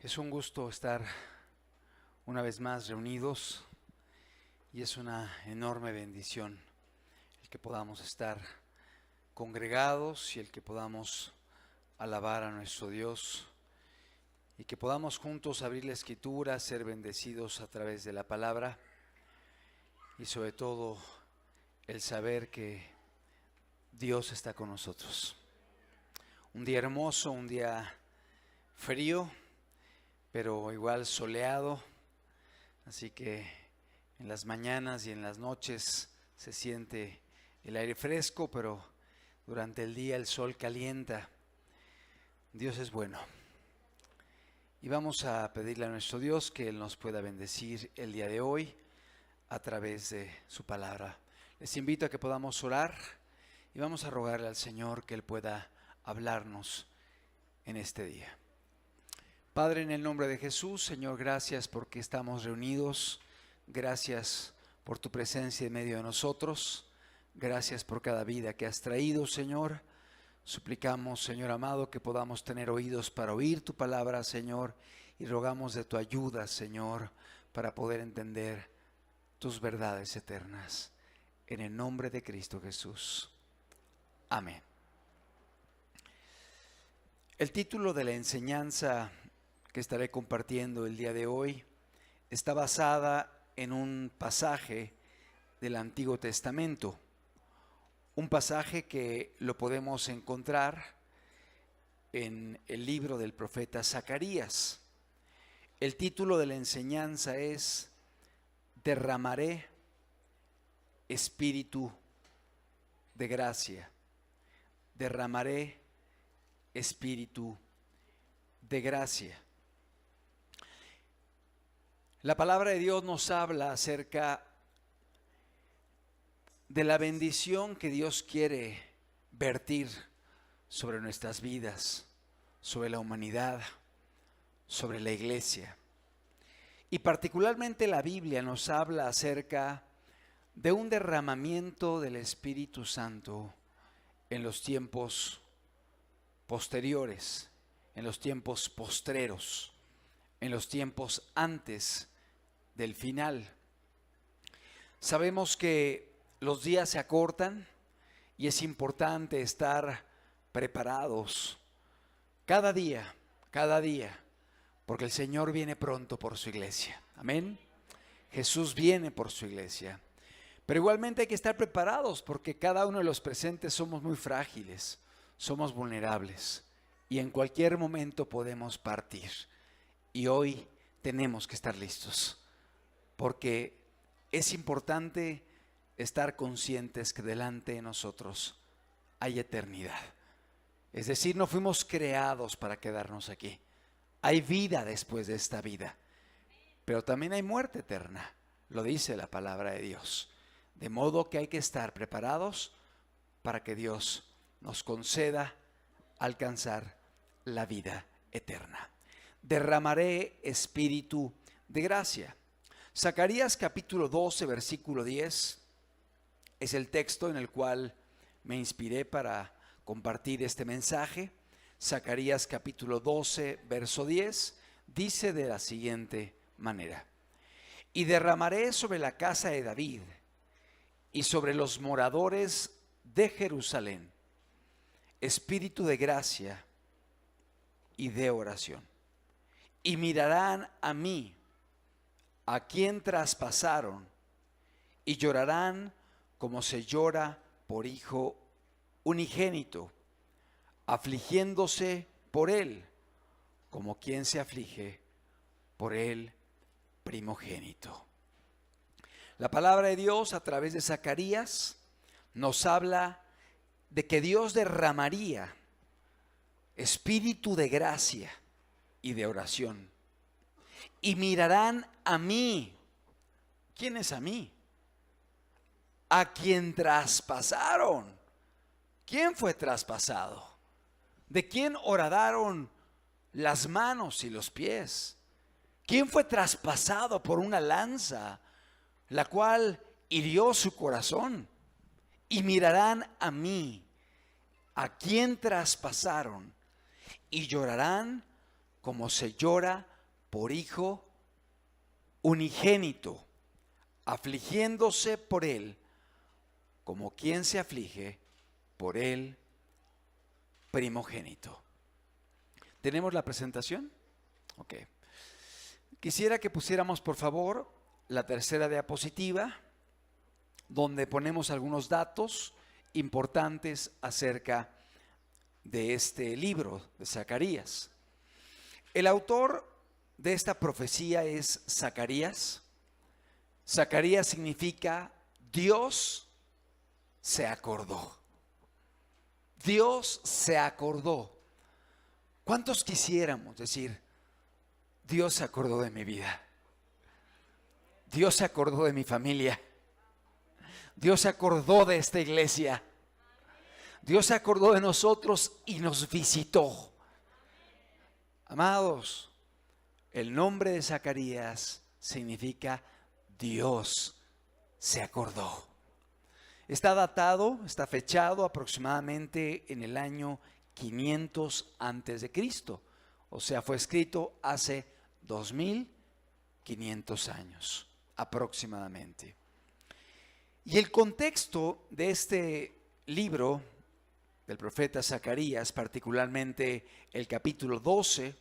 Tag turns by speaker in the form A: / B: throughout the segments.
A: Es un gusto estar una vez más reunidos y es una enorme bendición el que podamos estar congregados y el que podamos alabar a nuestro Dios y que podamos juntos abrir la Escritura, ser bendecidos a través de la palabra y sobre todo el saber que Dios está con nosotros. Un día hermoso, un día frío, pero igual soleado, así que en las mañanas y en las noches se siente el aire fresco, pero durante el día el sol calienta. Dios es bueno. Y vamos a pedirle a nuestro Dios que Él nos pueda bendecir el día de hoy a través de su palabra. Les invito a que podamos orar y vamos a rogarle al Señor que Él pueda hablarnos en este día. Padre, en el nombre de Jesús, Señor, gracias porque estamos reunidos. Gracias por tu presencia en medio de nosotros. Gracias por cada vida que has traído, Señor. Suplicamos, Señor amado, que podamos tener oídos para oír tu palabra, Señor, y rogamos de tu ayuda, Señor, para poder entender tus verdades eternas. En el nombre de Cristo Jesús. Amén. El título de la enseñanza que estaré compartiendo el día de hoy está basada en un pasaje del Antiguo Testamento. Un pasaje que lo podemos encontrar en el libro del profeta Zacarías. El título de la enseñanza es Derramaré espíritu de gracia. Derramaré espíritu de gracia. La palabra de Dios nos habla acerca de la bendición que Dios quiere vertir sobre nuestras vidas, sobre la humanidad, sobre la iglesia. Y particularmente la Biblia nos habla acerca de un derramamiento del Espíritu Santo en los tiempos posteriores, en los tiempos postreros, en los tiempos antes del final. Sabemos que los días se acortan y es importante estar preparados cada día, porque el Señor viene pronto por su iglesia. Amén. Jesús viene por su iglesia. Pero igualmente hay que estar preparados porque cada uno de los presentes somos muy frágiles, somos vulnerables y en cualquier momento podemos partir. Y hoy tenemos que estar listos, porque es importante estar conscientes que delante de nosotros hay eternidad. Es decir, no fuimos creados para quedarnos aquí. Hay vida después de esta vida, pero también hay muerte eterna, lo dice la palabra de Dios. De modo que hay que estar preparados para que Dios nos conceda alcanzar la vida eterna. Derramaré espíritu de gracia. Zacarías capítulo 12, versículo 10 es el texto en el cual me inspiré para compartir este mensaje. Zacarías capítulo 12, verso 10 dice de la siguiente manera: y derramaré sobre la casa de David y sobre los moradores de Jerusalén espíritu de gracia y de oración. Y mirarán a mí, a quien traspasaron, y llorarán como se llora por hijo unigénito, afligiéndose por él, como quien se aflige por el primogénito. La palabra de Dios a través de Zacarías nos habla de que Dios derramaría espíritu de gracia y de oración. Y mirarán a mí. ¿Quién es a mí? A quien traspasaron. ¿Quién fue traspasado? ¿De quién horadaron las manos y los pies? ¿Quién fue traspasado por una lanza, la cual hirió su corazón? Y mirarán a mí, a quien traspasaron, y llorarán como se llora por hijo unigénito, afligiéndose por él, como quien se aflige por el primogénito. ¿Tenemos la presentación? Ok. Quisiera que pusiéramos, por favor, la tercera diapositiva, donde ponemos algunos datos importantes acerca de este libro de Zacarías. El autor de esta profecía es Zacarías. Zacarías significa Dios se acordó. Dios se acordó. ¿Cuántos quisiéramos decir, Dios se acordó de mi vida? Dios se acordó de mi familia. Dios se acordó de esta iglesia. Dios se acordó de nosotros y nos visitó. Amados, el nombre de Zacarías significa Dios se acordó. Está datado, está fechado aproximadamente en el año 500 antes de Cristo. O sea, fue escrito hace 2500 años aproximadamente. Y el contexto de este libro del profeta Zacarías, particularmente el capítulo 12,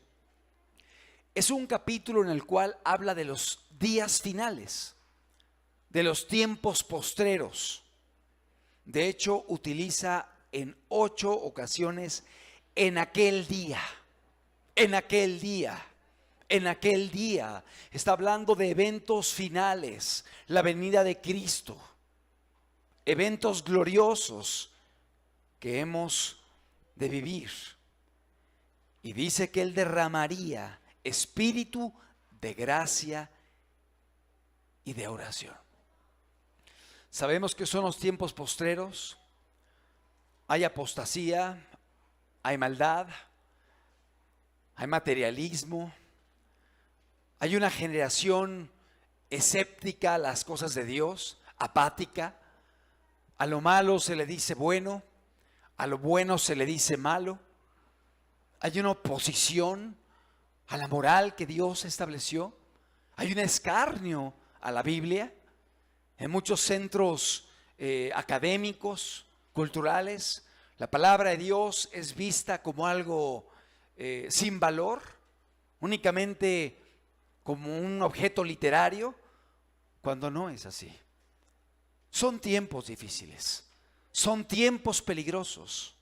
A: es un capítulo en el cual habla de los días finales, de los tiempos postreros. De hecho, utiliza en 8 ocasiones en aquel día, en aquel día, en aquel día. Está hablando de eventos finales, la venida de Cristo, eventos gloriosos que hemos de vivir. Y dice que Él derramaría espíritu de gracia y de oración. Sabemos que son los tiempos postreros. Hay apostasía, hay maldad, hay materialismo, hay una generación escéptica a las cosas de Dios, apática. A lo malo se le dice bueno, a lo bueno se le dice malo. Hay una oposición a la moral que Dios estableció. Hay un escarnio a la Biblia. En muchos centros académicos, culturales, la palabra de Dios es vista como algo sin valor, únicamente como un objeto literario, cuando no es así. Son tiempos difíciles, son tiempos peligrosos,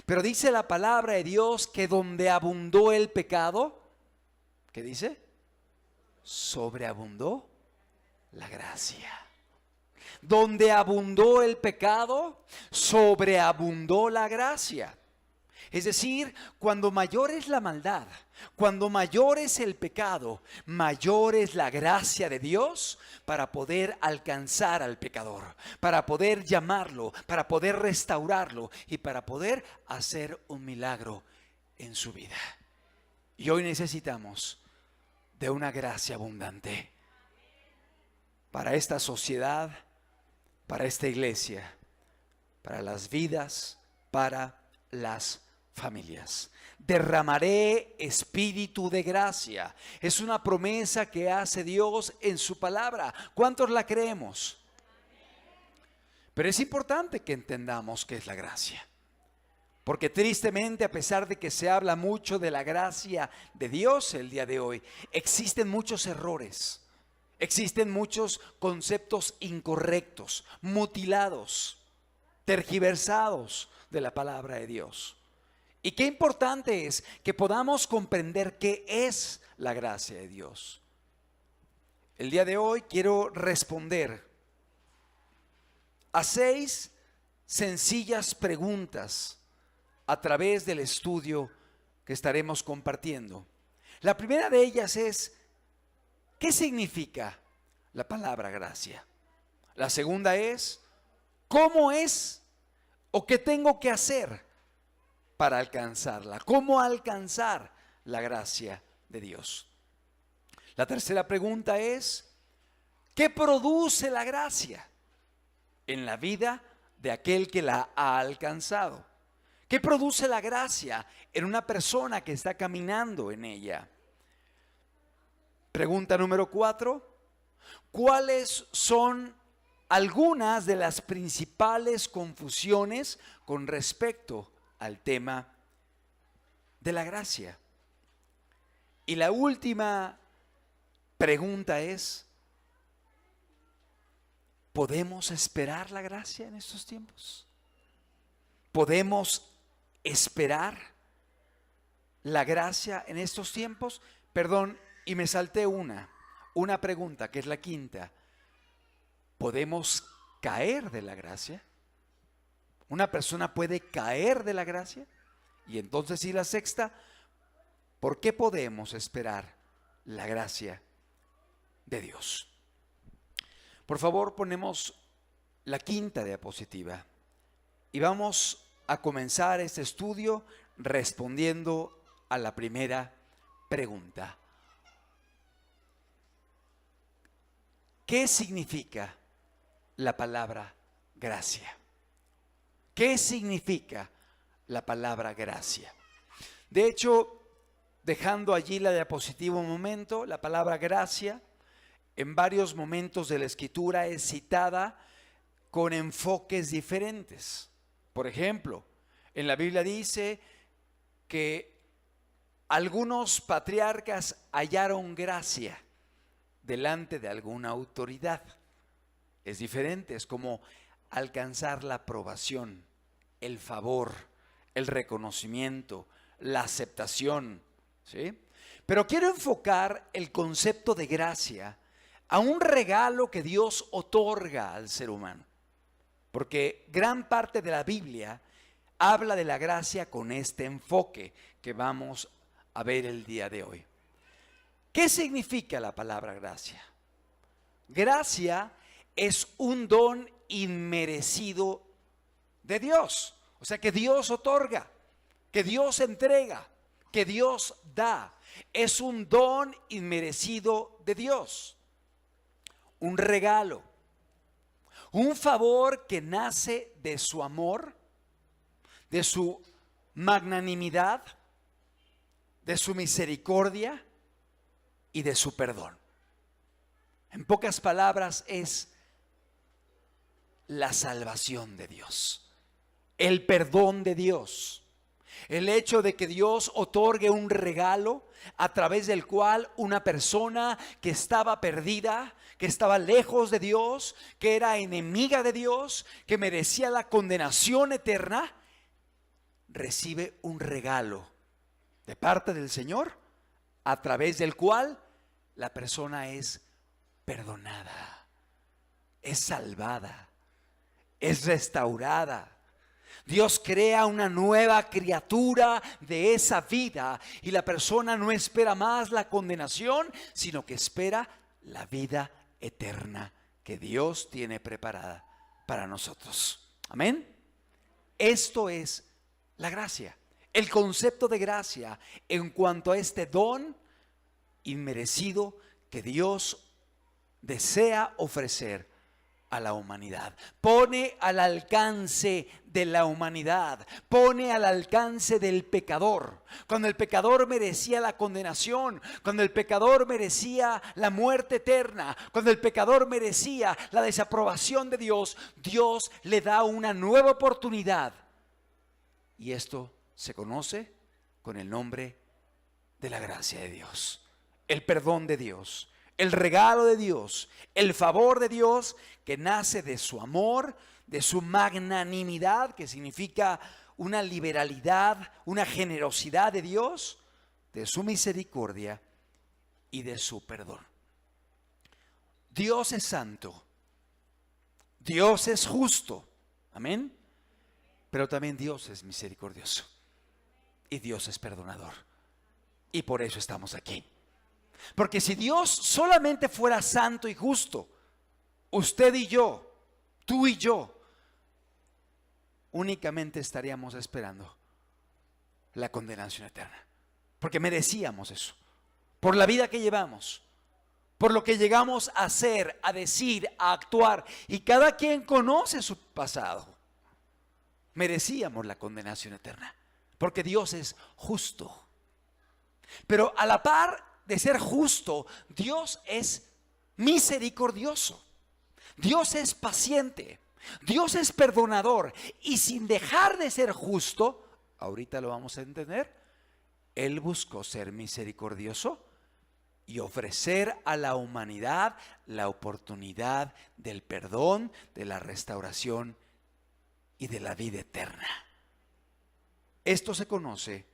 A: pero dice la palabra de Dios que donde abundó el pecado, ¿qué dice? Sobreabundó la gracia. Donde abundó el pecado, sobreabundó la gracia. Es decir, cuando mayor es la maldad, cuando mayor es el pecado, mayor es la gracia de Dios para poder alcanzar al pecador, para poder llamarlo, para poder restaurarlo y para poder hacer un milagro en su vida. Y hoy necesitamos de una gracia abundante para esta sociedad, para esta iglesia, para las vidas, para las familias. Derramaré espíritu de gracia. Es una promesa que hace Dios en su palabra. ¿Cuántos la creemos? Pero es importante que entendamos qué es la gracia. Porque tristemente, a pesar de que se habla mucho de la gracia de Dios el día de hoy, existen muchos errores. Existen muchos conceptos incorrectos, mutilados, tergiversados de la palabra de Dios. Y qué importante es que podamos comprender qué es la gracia de Dios. El día de hoy quiero responder a 6 sencillas preguntas a través del estudio que estaremos compartiendo. La primera de ellas es: ¿qué significa la palabra gracia? La segunda es: ¿cómo es o qué tengo que hacer para alcanzarla? ¿Cómo alcanzar la gracia de Dios? La tercera pregunta es: ¿qué produce la gracia en la vida de aquel que la ha alcanzado? ¿Qué produce la gracia en una persona que está caminando en ella? Pregunta número 4. ¿Cuáles son algunas de las principales confusiones con respecto al tema de la gracia? Y la última pregunta es, ¿podemos esperar la gracia en estos tiempos? ¿Podemos esperar la gracia en estos tiempos? Perdón, y me salté una pregunta, que es la quinta. ¿Podemos caer de la gracia? ¿Una persona puede caer de la gracia? Y entonces, y la sexta, ¿por qué podemos esperar la gracia de Dios? Por favor, ponemos la quinta diapositiva y vamos a comenzar este estudio respondiendo a la primera pregunta. ¿Qué significa la palabra gracia? ¿Qué significa la palabra gracia? De hecho, dejando allí la diapositiva un momento, la palabra gracia en varios momentos de la Escritura es citada con enfoques diferentes. Por ejemplo, en la Biblia dice que algunos patriarcas hallaron gracia delante de alguna autoridad. Es diferente, es como alcanzar la aprobación, el favor, el reconocimiento, la aceptación, ¿sí? Pero quiero enfocar el concepto de gracia a un regalo que Dios otorga al ser humano, porque gran parte de la Biblia habla de la gracia con este enfoque que vamos a ver el día de hoy. ¿Qué significa la palabra gracia? Gracia es un don inmerecido de Dios, o sea que Dios otorga, que Dios entrega, que Dios da. Es un don inmerecido de Dios, un regalo, un favor que nace de su amor, de su magnanimidad, de su misericordia y de su perdón. En pocas palabras, es la salvación de Dios, el perdón de Dios, el hecho de que Dios otorgue un regalo a través del cual una persona que estaba perdida, que estaba lejos de Dios, que era enemiga de Dios, que merecía la condenación eterna, recibe un regalo de parte del Señor, a través del cual la persona es perdonada, es salvada, es restaurada. Dios crea una nueva criatura de esa vida y la persona no espera más la condenación, sino que espera la vida eterna que Dios tiene preparada para nosotros. Amén. Esto es la gracia, el concepto de gracia en cuanto a este don inmerecido que Dios desea ofrecer a la humanidad. Pone al alcance de la humanidad, pone al alcance del pecador. Cuando el pecador merecía la condenación, cuando el pecador merecía la muerte eterna, cuando el pecador merecía la desaprobación de Dios, Dios le da una nueva oportunidad. Y esto se conoce con el nombre de la gracia de Dios, el perdón de Dios, el regalo de Dios, el favor de Dios que nace de su amor, de su magnanimidad, que significa una liberalidad, una generosidad de Dios, de su misericordia y de su perdón. Dios es santo, Dios es justo, amén, pero también Dios es misericordioso y Dios es perdonador. Y por eso estamos aquí. Porque si Dios solamente fuera santo y justo, usted y yo, tú y yo, únicamente estaríamos esperando la condenación eterna. Porque merecíamos eso. Por la vida que llevamos, por lo que llegamos a hacer, a decir, a actuar. Y cada quien conoce su pasado. Merecíamos la condenación eterna. Porque Dios es justo. Pero a la par de ser justo, Dios es misericordioso. Dios es paciente. Dios es perdonador. Y sin dejar de ser justo, ahorita lo vamos a entender, Él buscó ser misericordioso y ofrecer a la humanidad la oportunidad del perdón, de la restauración y de la vida eterna. Esto se conoce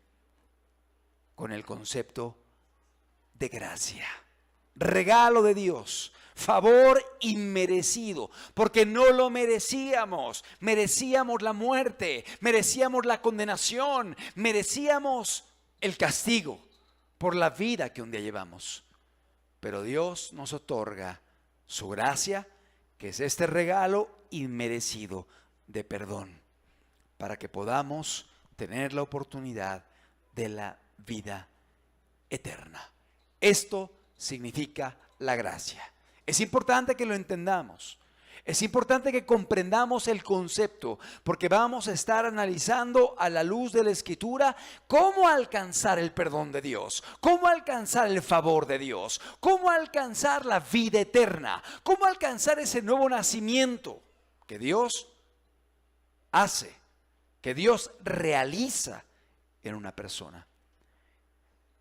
A: con el concepto de gracia, regalo de Dios, favor inmerecido, porque no lo merecíamos. Merecíamos la muerte, merecíamos la condenación, merecíamos el castigo por la vida que un día llevamos. Pero Dios nos otorga su gracia, que es este regalo inmerecido de perdón, para que podamos tener la oportunidad de la vida eterna. Esto significa la gracia. Es importante que lo entendamos. Es importante que comprendamos el concepto, porque vamos a estar analizando a la luz de la Escritura cómo alcanzar el perdón de Dios, cómo alcanzar el favor de Dios, cómo alcanzar la vida eterna, cómo alcanzar ese nuevo nacimiento que Dios hace, que Dios realiza en una persona.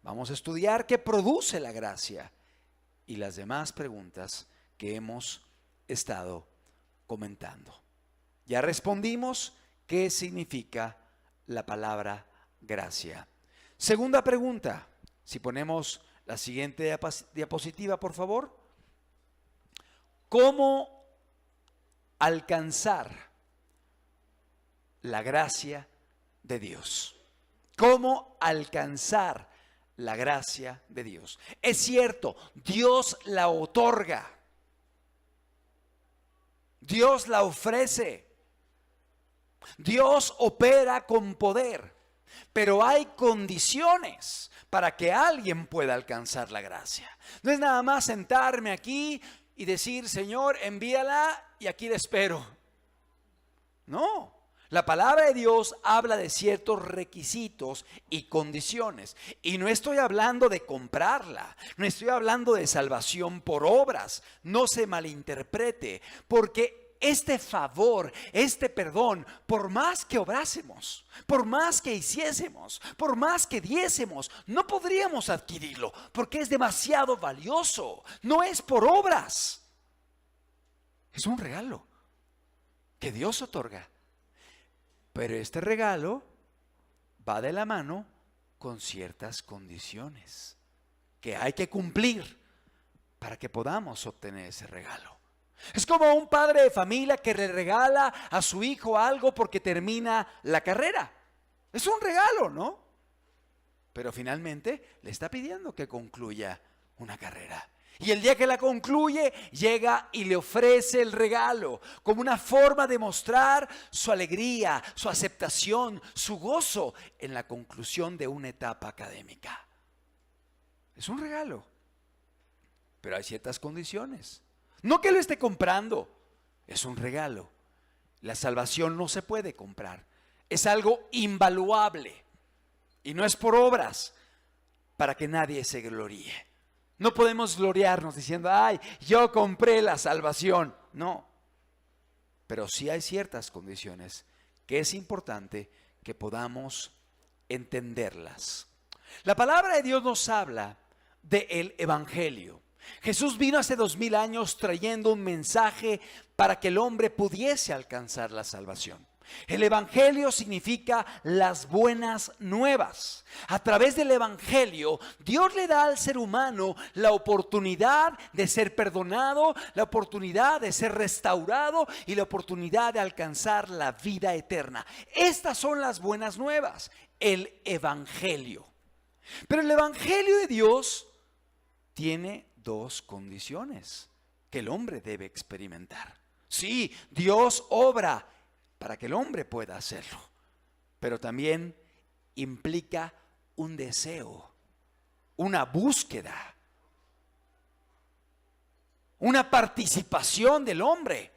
A: Vamos a estudiar qué produce la gracia y las demás preguntas que hemos estado comentando. Ya respondimos qué significa la palabra gracia. Segunda pregunta, si ponemos la siguiente diapositiva, por favor. ¿Cómo alcanzar la gracia de Dios? ¿Cómo alcanzar la gracia de Dios? Es cierto, Dios la otorga. Dios la ofrece. Dios opera con poder. Pero hay condiciones para que alguien pueda alcanzar la gracia. No es nada más sentarme aquí y decir, Señor, envíala y aquí la espero. No. La palabra de Dios habla de ciertos requisitos y condiciones. Y no estoy hablando de comprarla, no estoy hablando de salvación por obras. No se malinterprete, porque este favor, este perdón, por más que obrásemos, por más que hiciésemos, por más que diésemos, no podríamos adquirirlo, porque es demasiado valioso. No es por obras, es un regalo que Dios otorga. Pero este regalo va de la mano con ciertas condiciones que hay que cumplir para que podamos obtener ese regalo. Es como un padre de familia que le regala a su hijo algo porque termina la carrera. Es un regalo, ¿no? Pero finalmente le está pidiendo que concluya una carrera. Y el día que la concluye, llega y le ofrece el regalo como una forma de mostrar su alegría, su aceptación, su gozo en la conclusión de una etapa académica. Es un regalo, pero hay ciertas condiciones. No que lo esté comprando, es un regalo. La salvación no se puede comprar, es algo invaluable y no es por obras para que nadie se gloríe. No podemos gloriarnos diciendo, ay, yo compré la salvación. No, pero sí hay ciertas condiciones que es importante que podamos entenderlas. La palabra de Dios nos habla del Evangelio. Jesús vino hace 2000 años trayendo un mensaje para que el hombre pudiese alcanzar la salvación. El Evangelio significa las buenas nuevas. A través del Evangelio, Dios le da al ser humano la oportunidad de ser perdonado, la oportunidad de ser restaurado y la oportunidad de alcanzar la vida eterna. Estas son las buenas nuevas, el Evangelio. Pero el Evangelio de Dios tiene dos condiciones que el hombre debe experimentar. Sí, Dios obra para que el hombre pueda hacerlo, pero también implica un deseo, una búsqueda, una participación del hombre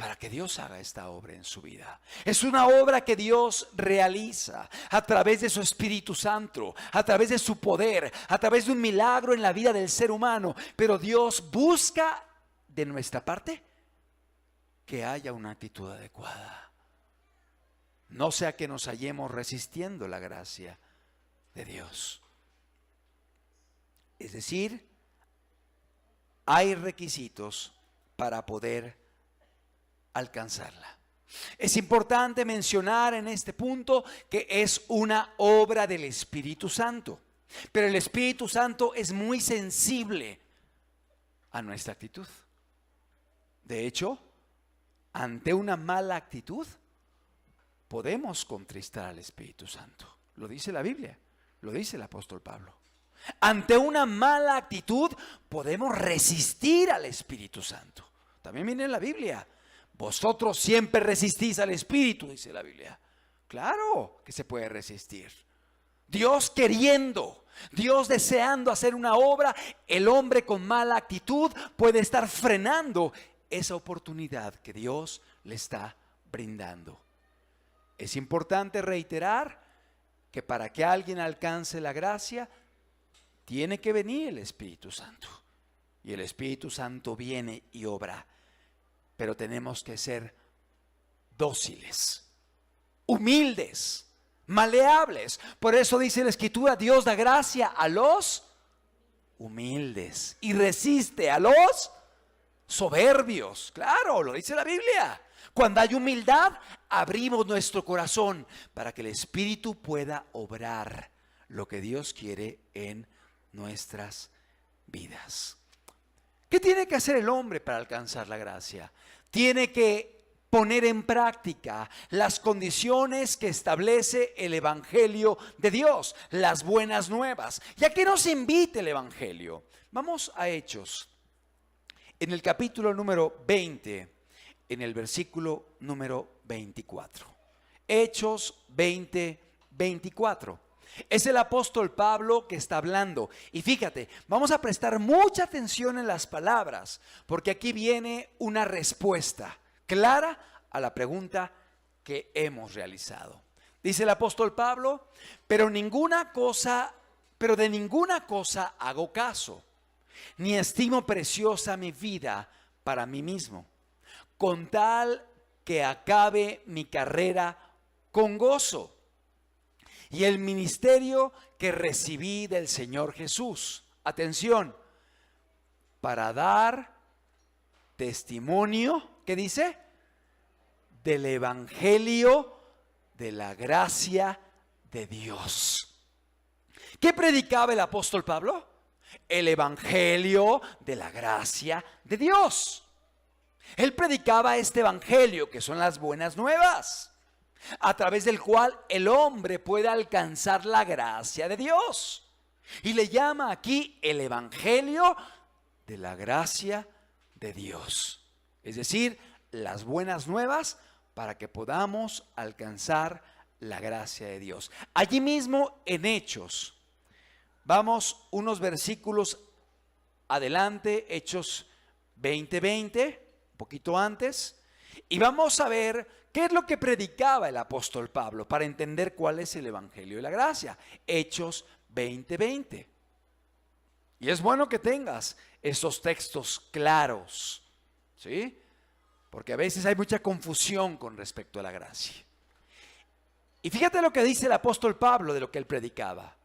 A: para que Dios haga esta obra en su vida. Es una obra que Dios realiza a través de su Espíritu Santo, a través de su poder, a través de un milagro en la vida del ser humano. Pero Dios busca de nuestra parte que haya una actitud adecuada. No sea que nos hallemos resistiendo la gracia de Dios. Es decir, hay requisitos para poder alcanzarla. Es importante mencionar en este punto que es una obra del Espíritu Santo, pero el Espíritu Santo es muy sensible a nuestra actitud. De hecho, ante una mala actitud podemos contristar al Espíritu Santo. Lo dice la Biblia, lo dice el apóstol Pablo. Ante una mala actitud podemos resistir al Espíritu Santo. También viene en la Biblia: vosotros siempre resistís al Espíritu, dice la Biblia. Claro que se puede resistir. Dios queriendo, Dios deseando hacer una obra, el hombre con mala actitud puede estar frenando esa oportunidad que Dios le está brindando. Es importante reiterar que para que alguien alcance la gracia, tiene que venir el Espíritu Santo. Y el Espíritu Santo viene y obra. Pero tenemos que ser dóciles, humildes, maleables. Por eso dice la Escritura: Dios da gracia a los humildes y resiste a los soberbios. Claro, lo dice la Biblia. Cuando hay humildad, abrimos nuestro corazón para que el Espíritu pueda obrar lo que Dios quiere en nuestras vidas. ¿Qué tiene que hacer el hombre para alcanzar la gracia? Tiene que poner en práctica las condiciones que establece el Evangelio de Dios, las buenas nuevas. ¿Y a qué nos invita el Evangelio? Vamos a Hechos, en el capítulo número 20, en el versículo número 24. Hechos 20, 24. Es el apóstol Pablo que está hablando. Y fíjate, vamos a prestar mucha atención en las palabras, porque aquí viene una respuesta clara a la pregunta que hemos realizado. Dice el apóstol Pablo: pero de ninguna cosa hago caso, ni estimo preciosa mi vida para mí mismo, con tal que acabe mi carrera con gozo y el ministerio que recibí del Señor Jesús. Atención, para dar testimonio, ¿qué dice? Del Evangelio de la gracia de Dios. ¿Qué predicaba el apóstol Pablo? El Evangelio de la gracia de Dios. Él predicaba este Evangelio, que son las buenas nuevas, a través del cual el hombre puede alcanzar la gracia de Dios. Y le llama aquí el Evangelio de la gracia de Dios. Es decir, las buenas nuevas para que podamos alcanzar la gracia de Dios. Allí mismo en Hechos, vamos unos versículos adelante, Hechos 20:20, un poquito antes, y vamos a ver qué es lo que predicaba el apóstol Pablo para entender cuál es el Evangelio de la gracia. Hechos 20:20. Y es bueno que tengas esos textos claros, ¿sí? Porque a veces hay mucha confusión con respecto a la gracia. Y fíjate lo que dice el apóstol Pablo de lo que él predicaba.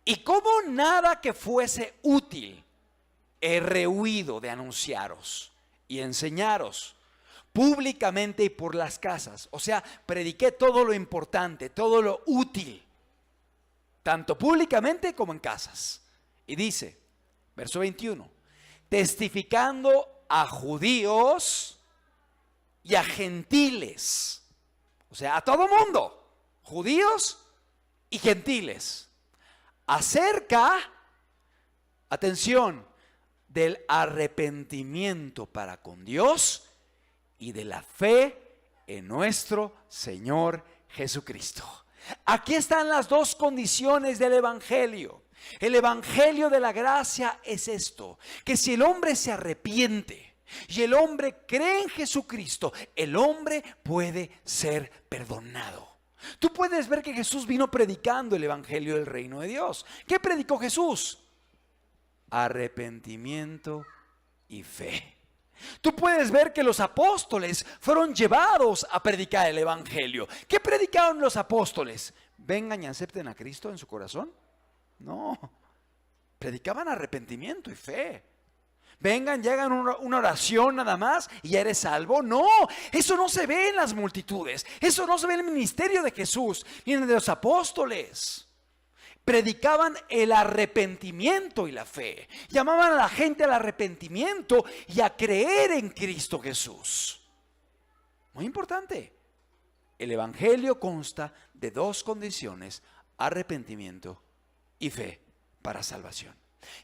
A: Y como nada que fuese útil, he rehuido de anunciaros y enseñaros públicamente y por las casas. O sea, prediqué todo lo importante, todo lo útil, tanto públicamente como en casas. Y dice, verso 21, testificando a judíos y a gentiles, o sea, a todo mundo, judíos y gentiles, acerca, atención, del arrepentimiento para con Dios y de la fe en nuestro Señor Jesucristo. Aquí están las dos condiciones del Evangelio. El Evangelio de la gracia es esto, que si el hombre se arrepiente, y el hombre cree en Jesucristo, el hombre puede ser perdonado. Tú puedes ver que Jesús vino predicando el evangelio del reino de Dios. ¿Qué predicó Jesús? Arrepentimiento y fe. Tú puedes ver que los apóstoles fueron llevados a predicar el evangelio. ¿Qué predicaron los apóstoles? ¿Vengan y acepten a Cristo en su corazón? No, predicaban arrepentimiento y fe. Vengan y hagan una oración nada más y ya eres salvo. No, eso no se ve en las multitudes. Eso no se ve en el ministerio de Jesús ni en el de los apóstoles. Predicaban el arrepentimiento y la fe. Llamaban a la gente al arrepentimiento y a creer en Cristo Jesús. Muy importante. El evangelio consta de dos condiciones: arrepentimiento y fe para salvación.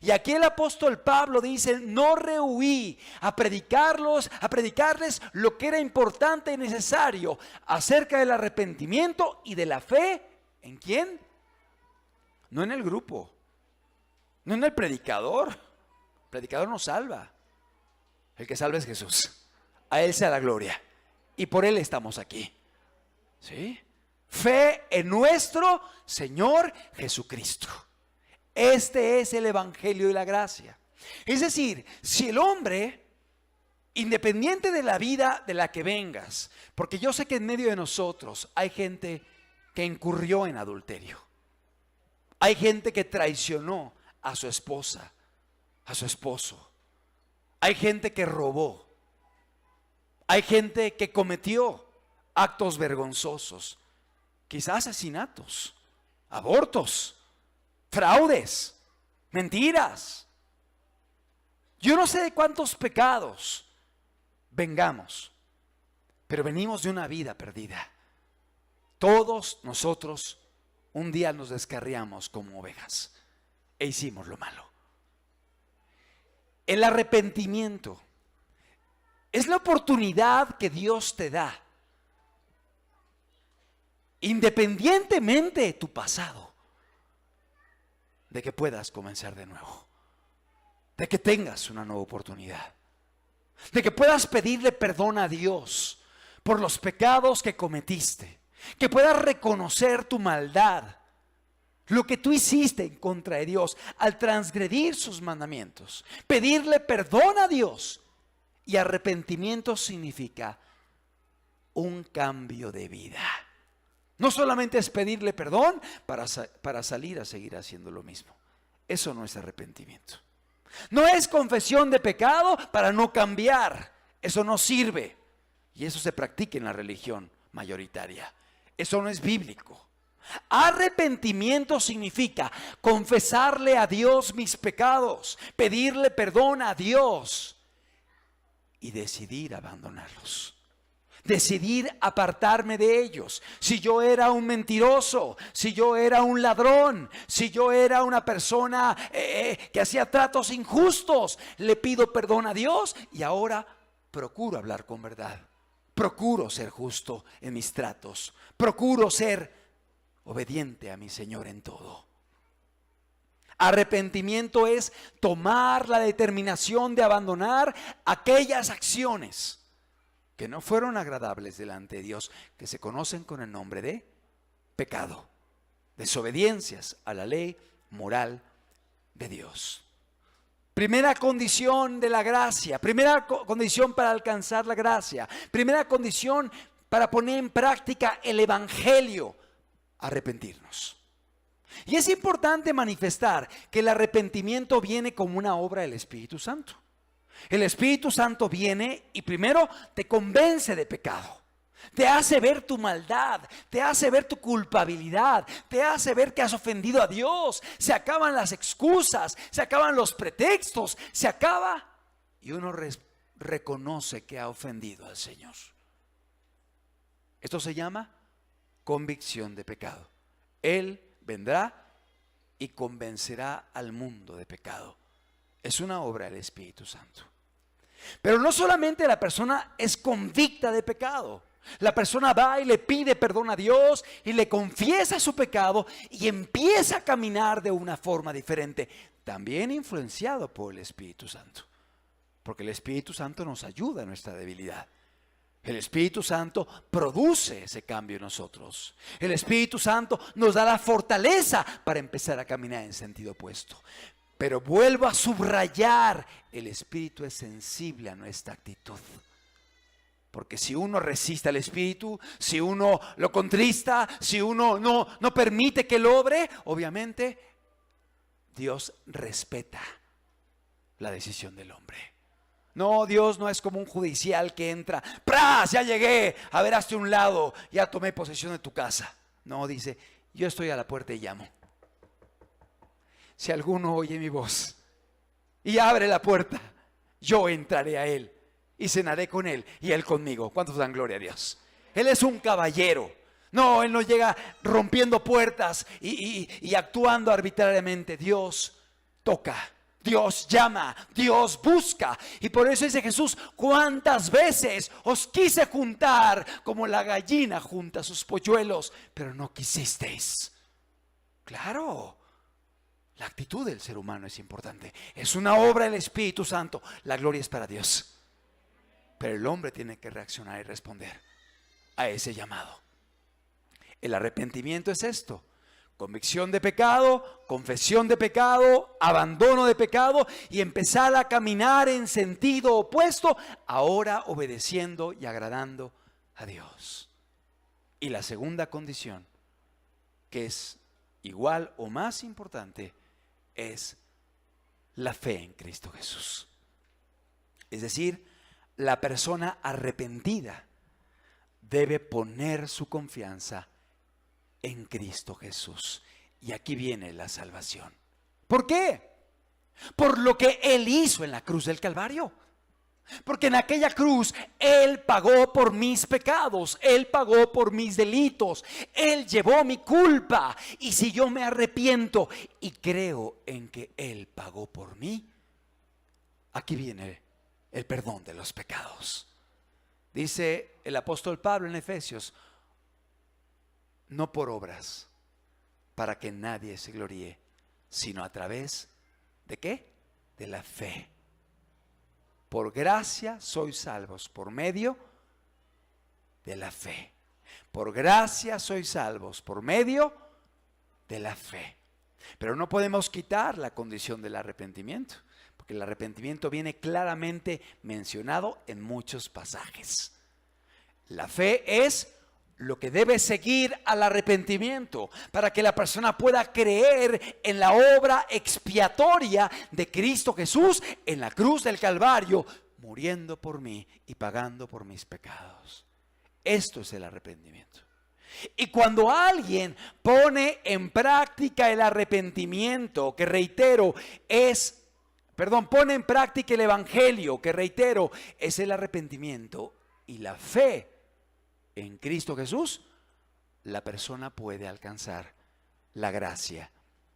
A: Y aquí el apóstol Pablo dice: no rehuí a predicarles lo que era importante y necesario acerca del arrepentimiento y de la fe. ¿En quién? No en el grupo, no en el predicador. El predicador no salva. El que salva es Jesús. A Él sea la gloria. Y por Él estamos aquí. ¿Sí? Fe en nuestro Señor Jesucristo. Este es el evangelio de la gracia. Es decir, si el hombre, independiente de la vida de la que vengas, porque yo sé que en medio de nosotros hay gente que incurrió en adulterio. Hay gente que traicionó a su esposa, a su esposo. Hay gente que robó. Hay gente que cometió actos vergonzosos, quizás asesinatos, abortos, fraudes, mentiras. Yo no sé de cuántos pecados vengamos, pero venimos de una vida perdida. Todos nosotros un día nos descarriamos como ovejas e hicimos lo malo. El arrepentimiento es la oportunidad que Dios te da, independientemente de tu pasado, de que puedas comenzar de nuevo, de que tengas una nueva oportunidad, de que puedas pedirle perdón a Dios por los pecados que cometiste, que puedas reconocer tu maldad, lo que tú hiciste en contra de Dios al transgredir sus mandamientos, pedirle perdón a Dios. Y arrepentimiento significa un cambio de vida. No solamente es pedirle perdón para salir a seguir haciendo lo mismo. Eso no es arrepentimiento. No es confesión de pecado para no cambiar. Eso no sirve. Y eso se practica en la religión mayoritaria. Eso no es bíblico. Arrepentimiento significa confesarle a Dios mis pecados, pedirle perdón a Dios y decidir abandonarlos. Decidir apartarme de ellos. Si yo era un mentiroso, si yo era un ladrón, si yo era una persona que hacía tratos injustos, le pido perdón a Dios y ahora procuro hablar con verdad. Procuro ser justo en mis tratos. Procuro ser obediente a mi Señor en todo. Arrepentimiento es tomar la determinación de abandonar aquellas acciones que no fueron agradables delante de Dios, que se conocen con el nombre de pecado, desobediencias a la ley moral de Dios. Primera condición de la gracia, primera condición para alcanzar la gracia, primera condición para poner en práctica el evangelio: arrepentirnos. Y es importante manifestar que el arrepentimiento viene como una obra del Espíritu Santo. El Espíritu Santo viene y primero te convence de pecado, te hace ver tu maldad, te hace ver tu culpabilidad, te hace ver que has ofendido a Dios. Se acaban las excusas, se acaban los pretextos, se acaba y uno reconoce que ha ofendido al Señor. Esto se llama convicción de pecado. Él vendrá y convencerá al mundo de pecado. Es una obra del Espíritu Santo. Pero no solamente la persona es convicta de pecado. La persona va y le pide perdón a Dios y le confiesa su pecado y empieza a caminar de una forma diferente, también influenciado por el Espíritu Santo. Porque el Espíritu Santo nos ayuda en nuestra debilidad. El Espíritu Santo produce ese cambio en nosotros. El Espíritu Santo nos da la fortaleza para empezar a caminar en sentido opuesto. Pero vuelvo a subrayar, el Espíritu es sensible a nuestra actitud. Porque si uno resiste al Espíritu, si uno lo contrista, si uno no permite que lo obre, obviamente Dios respeta la decisión del hombre. No, Dios no es como un judicial que entra, ¡pras! Ya llegué, a ver, hazte un lado, ya tomé posesión de tu casa. No, dice, yo estoy a la puerta y llamo. Si alguno oye mi voz y abre la puerta, yo entraré a él y cenaré con él y él conmigo. ¿Cuántos dan gloria a Dios? Él es un caballero. No, él no llega rompiendo puertas y actuando arbitrariamente. Dios toca, Dios llama, Dios busca. Y por eso dice Jesús, ¿cuántas veces os quise juntar como la gallina junta sus polluelos, pero no quisisteis? Claro, la actitud del ser humano es importante. Es una obra del Espíritu Santo. La gloria es para Dios. Pero el hombre tiene que reaccionar y responder a ese llamado. El arrepentimiento es esto: convicción de pecado, confesión de pecado, abandono de pecado y empezar a caminar en sentido opuesto, ahora obedeciendo y agradando a Dios. Y la segunda condición, que es igual o más importante, es la fe en Cristo Jesús. Es decir, la persona arrepentida debe poner su confianza en Cristo Jesús. Y aquí viene la salvación. ¿Por qué? Por lo que Él hizo en la cruz del Calvario. Porque en aquella cruz Él pagó por mis pecados, Él pagó por mis delitos, Él llevó mi culpa. Y si yo me arrepiento y creo en que Él pagó por mí, aquí viene el perdón de los pecados. Dice el apóstol Pablo en Efesios, no por obras, para que nadie se gloríe, sino a través ¿de qué? De la fe. Por gracia sois salvos por medio de la fe. Por gracia sois salvos por medio de la fe. Pero no podemos quitar la condición del arrepentimiento, porque el arrepentimiento viene claramente mencionado en muchos pasajes. La fe es lo que debe seguir al arrepentimiento para que la persona pueda creer en la obra expiatoria de Cristo Jesús en la cruz del Calvario, muriendo por mí y pagando por mis pecados. Esto es el arrepentimiento. Y cuando alguien pone en práctica el arrepentimiento, que reitero pone en práctica el evangelio, que reitero, es el arrepentimiento y la fe en Cristo Jesús, la persona puede alcanzar la gracia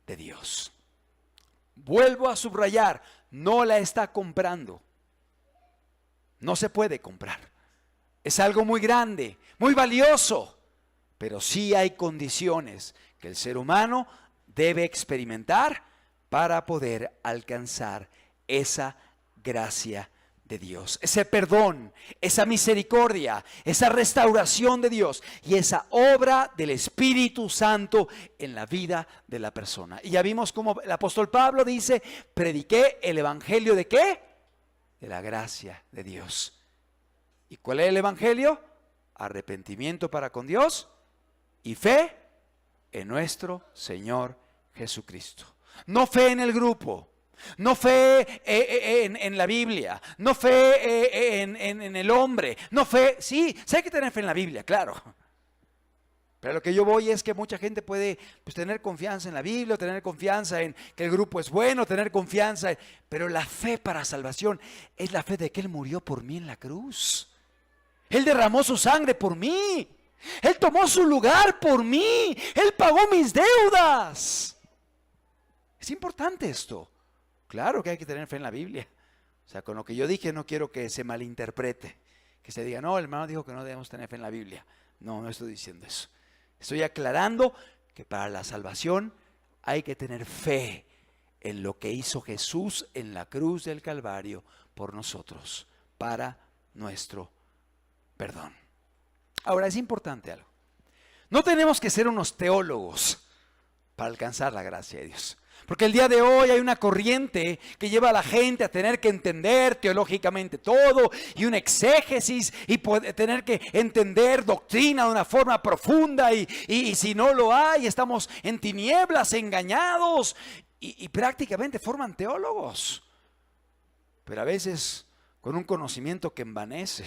A: de Dios. Vuelvo a subrayar, no la está comprando. No se puede comprar. Es algo muy grande, muy valioso, pero sí hay condiciones que el ser humano debe experimentar para poder alcanzar esa gracia de Dios, ese perdón, esa misericordia, esa restauración de Dios y esa obra del Espíritu Santo en la vida de la persona. Y ya vimos cómo el apóstol Pablo dice, prediqué el evangelio ¿de qué? De la gracia de Dios. ¿Y cuál es el evangelio? Arrepentimiento para con Dios y fe en nuestro Señor Jesucristo. No fe en el grupo. No fe en la Biblia, no fe en el hombre, no fe, sí hay que tener fe en la Biblia, claro. Pero lo que yo voy es que mucha gente puede tener confianza en la Biblia, tener confianza en que el grupo es bueno, tener confianza, pero la fe para salvación es la fe de que Él murió por mí en la cruz. Él derramó su sangre por mí, Él tomó su lugar por mí, Él pagó mis deudas. Es importante esto. Claro que hay que tener fe en la Biblia. O sea, con lo que yo dije no quiero que se malinterprete. Que se diga, no, el hermano dijo que no debemos tener fe en la Biblia. No estoy diciendo eso. Estoy aclarando que para la salvación hay que tener fe en lo que hizo Jesús en la cruz del Calvario por nosotros para nuestro perdón. Ahora, es importante algo. No tenemos que ser unos teólogos para alcanzar la gracia de Dios. Porque el día de hoy hay una corriente que lleva a la gente a tener que entender teológicamente todo y una exégesis y tener que entender doctrina de una forma profunda y si no lo hay estamos en tinieblas, engañados y prácticamente forman teólogos. Pero a veces con un conocimiento que envanece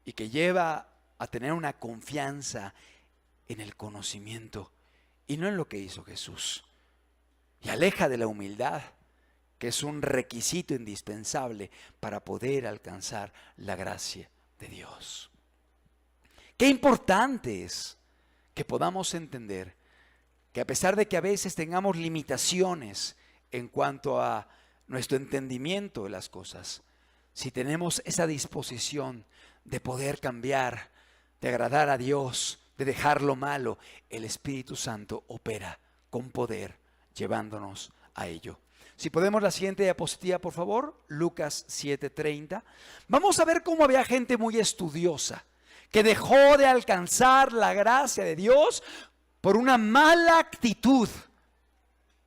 A: y que lleva a tener una confianza en el conocimiento y no en lo que hizo Jesús. Y aleja de la humildad, que es un requisito indispensable para poder alcanzar la gracia de Dios. Qué importante es que podamos entender que a pesar de que a veces tengamos limitaciones en cuanto a nuestro entendimiento de las cosas, si tenemos esa disposición de poder cambiar, de agradar a Dios, de dejar lo malo, el Espíritu Santo opera con poder, llevándonos a ello. Si podemos la siguiente diapositiva, por favor, Lucas 7:30. Vamos a ver cómo había gente muy estudiosa que dejó de alcanzar la gracia de Dios por una mala actitud,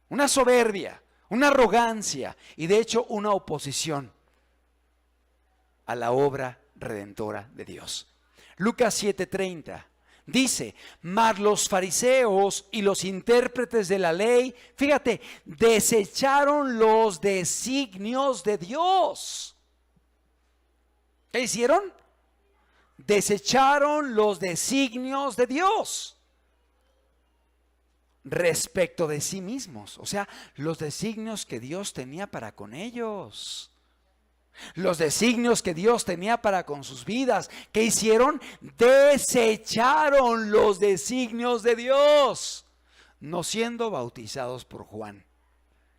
A: una soberbia, una arrogancia y de hecho una oposición a la obra redentora de Dios. Lucas 7:30. Dice, mas los fariseos y los intérpretes de la ley, fíjate, desecharon los designios de Dios. ¿Qué hicieron? Desecharon los designios de Dios respecto de sí mismos. O sea, los designios que Dios tenía para con ellos. Los designios que Dios tenía para con sus vidas. ¿Qué hicieron? Desecharon los designios de Dios, no siendo bautizados por Juan.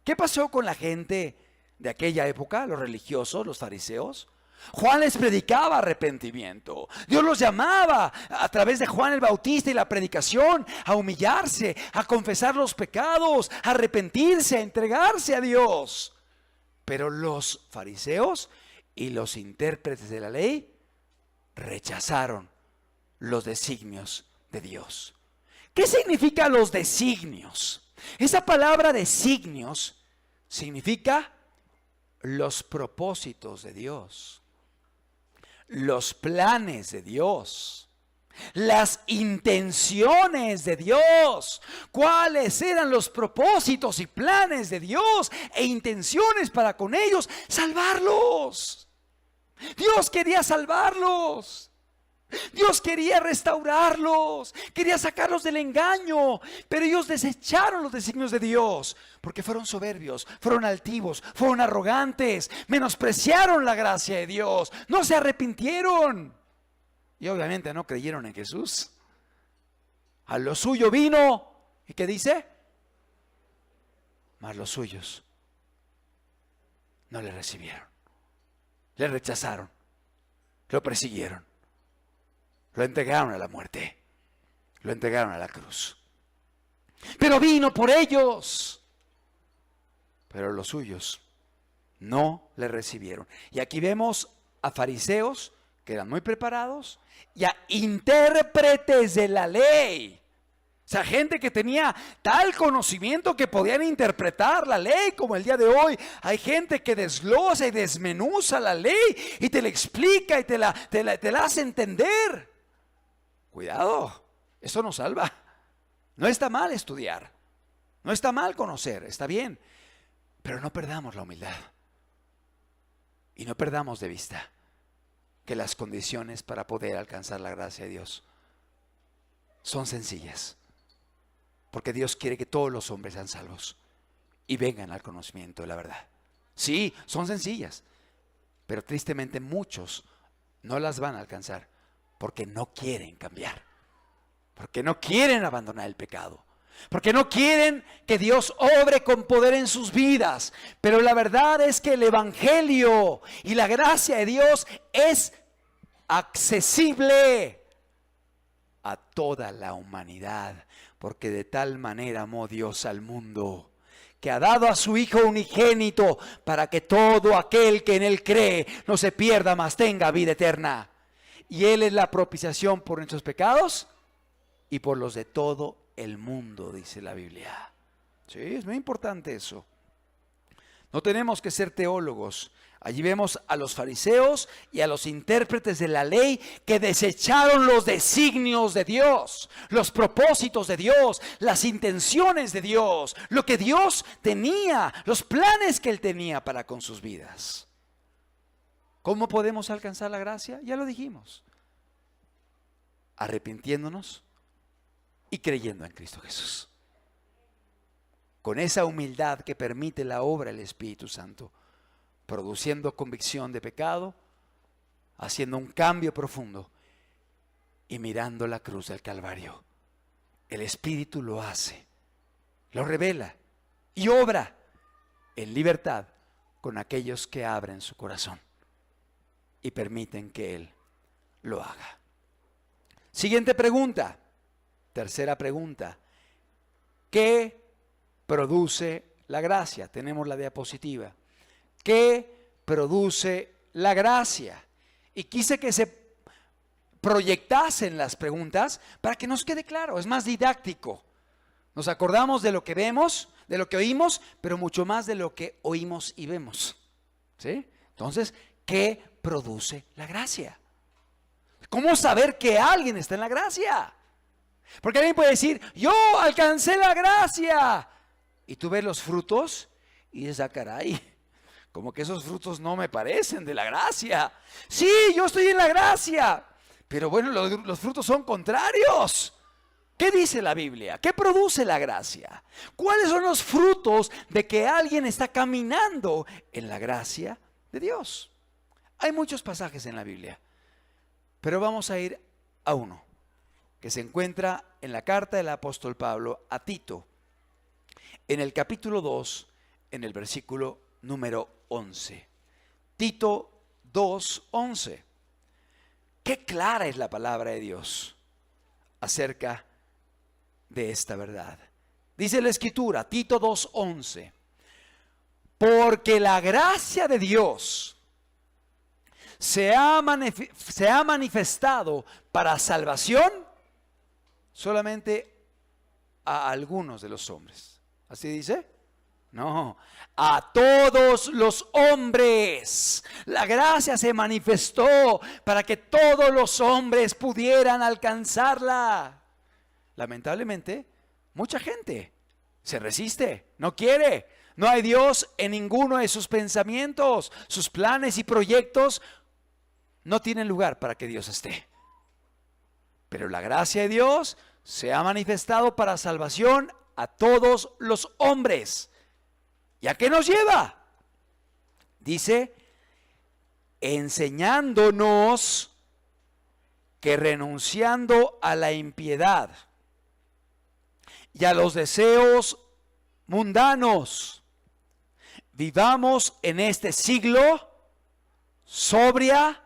A: ¿Qué pasó con la gente de aquella época? Los religiosos, los fariseos. Juan les predicaba arrepentimiento. Dios los llamaba a través de Juan el Bautista y la predicación a humillarse, a confesar los pecados, a arrepentirse, a entregarse a Dios. Pero los fariseos y los intérpretes de la ley rechazaron los designios de Dios. ¿Qué significa los designios? Esa palabra designios significa los propósitos de Dios, los planes de Dios, las intenciones de Dios. ¿Cuáles eran los propósitos y planes de Dios e intenciones para con ellos? Salvarlos. Dios quería salvarlos. Dios quería restaurarlos, quería sacarlos del engaño, pero ellos desecharon los designios de Dios porque fueron soberbios, fueron altivos, fueron arrogantes, menospreciaron la gracia de Dios, no se arrepintieron. Y obviamente no creyeron en Jesús. A lo suyo vino. ¿Y qué dice? Mas los suyos no le recibieron. Le rechazaron. Lo persiguieron. Lo entregaron a la muerte. Lo entregaron a la cruz. Pero vino por ellos. Pero los suyos no le recibieron. Y aquí vemos a fariseos que eran muy preparados y a intérpretes de la ley. O sea, gente que tenía tal conocimiento que podían interpretar la ley, como el día de hoy. Hay gente que desglosa y desmenuza la ley y te la explica y te la hace entender. Cuidado, eso no salva. No está mal estudiar, no está mal conocer, está bien. Pero no perdamos la humildad y no perdamos de vista que las condiciones para poder alcanzar la gracia de Dios son sencillas. Porque Dios quiere que todos los hombres sean salvos y vengan al conocimiento de la verdad. Sí, son sencillas, pero tristemente muchos no las van a alcanzar porque no quieren cambiar, porque no quieren abandonar el pecado, porque no quieren que Dios obre con poder en sus vidas. Pero la verdad es que el evangelio y la gracia de Dios es accesible a toda la humanidad, porque de tal manera amó Dios al mundo que ha dado a su Hijo unigénito para que todo aquel que en Él cree no se pierda, mas tenga vida eterna. Y Él es la propiciación por nuestros pecados y por los de todo el mundo, dice la Biblia. Sí, es muy importante eso. No tenemos que ser teólogos. Allí vemos a los fariseos y a los intérpretes de la ley que desecharon los designios de Dios, los propósitos de Dios, las intenciones de Dios, lo que Dios tenía, los planes que Él tenía para con sus vidas. ¿Cómo podemos alcanzar la gracia? Ya lo dijimos. Arrepintiéndonos y creyendo en Cristo Jesús. Con esa humildad que permite la obra del Espíritu Santo, produciendo convicción de pecado, haciendo un cambio profundo y mirando la cruz del Calvario. El Espíritu lo hace, lo revela y obra en libertad con aquellos que abren su corazón y permiten que Él lo haga. Siguiente pregunta, tercera pregunta. ¿Qué produce la gracia? Tenemos la diapositiva. ¿Qué produce la gracia? Y quise que se proyectasen las preguntas para que nos quede claro, es más didáctico. Nos acordamos de lo que vemos, de lo que oímos, pero mucho más de lo que oímos y vemos. ¿Sí? Entonces, ¿qué produce la gracia? ¿Cómo saber que alguien está en la gracia? Porque alguien puede decir, yo alcancé la gracia. Y tú ves los frutos y dices, ah, caray, como que esos frutos no me parecen de la gracia. Sí, yo estoy en la gracia. Pero bueno, los frutos son contrarios. ¿Qué dice la Biblia? ¿Qué produce la gracia? ¿Cuáles son los frutos de que alguien está caminando en la gracia de Dios? Hay muchos pasajes en la Biblia, pero vamos a ir a uno que se encuentra en la carta del apóstol Pablo a Tito, en el capítulo 2, en el versículo número 11. Tito 2:11. Qué clara es la palabra de Dios acerca de esta verdad. Dice la Escritura, Tito 2:11, porque la gracia de Dios se ha manifestado para salvación solamente a algunos de los hombres. ¿Así dice? No, a todos los hombres. La gracia se manifestó para que todos los hombres pudieran alcanzarla. Lamentablemente, mucha gente se resiste, no quiere. No hay Dios en ninguno de sus pensamientos. Sus planes y proyectos no tienen lugar para que Dios esté. Pero la gracia de Dios se ha manifestado para salvación a todos los hombres. ¿Y a qué nos lleva? Dice, enseñándonos que renunciando a la impiedad y a los deseos mundanos, vivamos en este siglo sobria,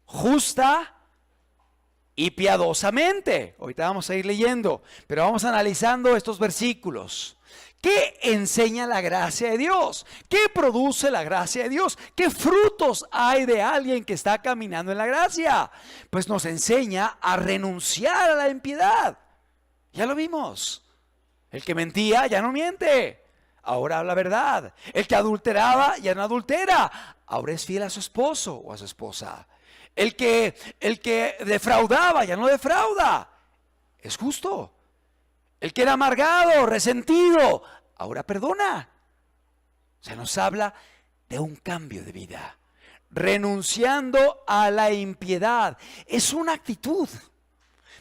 A: justa y piadosamente. Ahorita vamos a ir leyendo, pero vamos analizando estos versículos. ¿Qué enseña la gracia de Dios? ¿Qué produce la gracia de Dios? ¿Qué frutos hay de alguien que está caminando en la gracia? Pues nos enseña a renunciar a la impiedad. Ya lo vimos. El que mentía ya no miente, ahora habla verdad. El que adulteraba ya no adultera, ahora es fiel a su esposo o a su esposa. El que defraudaba ya no defrauda, es justo. El que era amargado, resentido, ahora perdona. Se nos habla de un cambio de vida, renunciando a la impiedad. Es una actitud.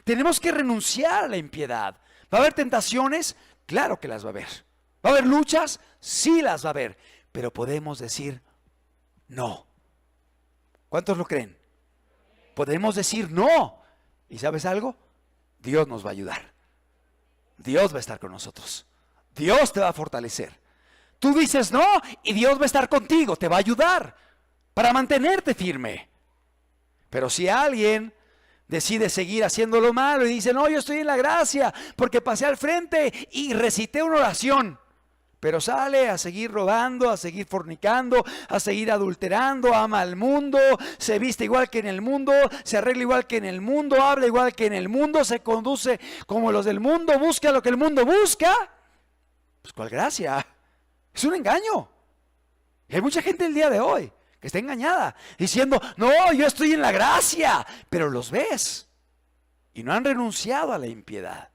A: Tenemos que renunciar a la impiedad. ¿Va a haber tentaciones? Claro que las va a haber. ¿Va a haber luchas? Sí las va a haber. Pero podemos decir no. ¿Cuántos lo creen? Podemos decir no. ¿Y sabes algo? Dios nos va a ayudar. Dios va a estar con nosotros. Dios te va a fortalecer. Tú dices no y Dios va a estar contigo. Te va a ayudar para mantenerte firme. Pero si alguien decide seguir haciendo lo malo y dice, no, yo estoy en la gracia porque pasé al frente y recité una oración, Pero sale a seguir robando, a seguir fornicando, a seguir adulterando, ama al mundo, se viste igual que en el mundo, se arregla igual que en el mundo, habla igual que en el mundo, se conduce como los del mundo, busca lo que el mundo busca. Pues ¿cuál gracia? Es un engaño. Y hay mucha gente el día de hoy que está engañada, diciendo, no, yo estoy en la gracia, pero los ves y no han renunciado a la impiedad.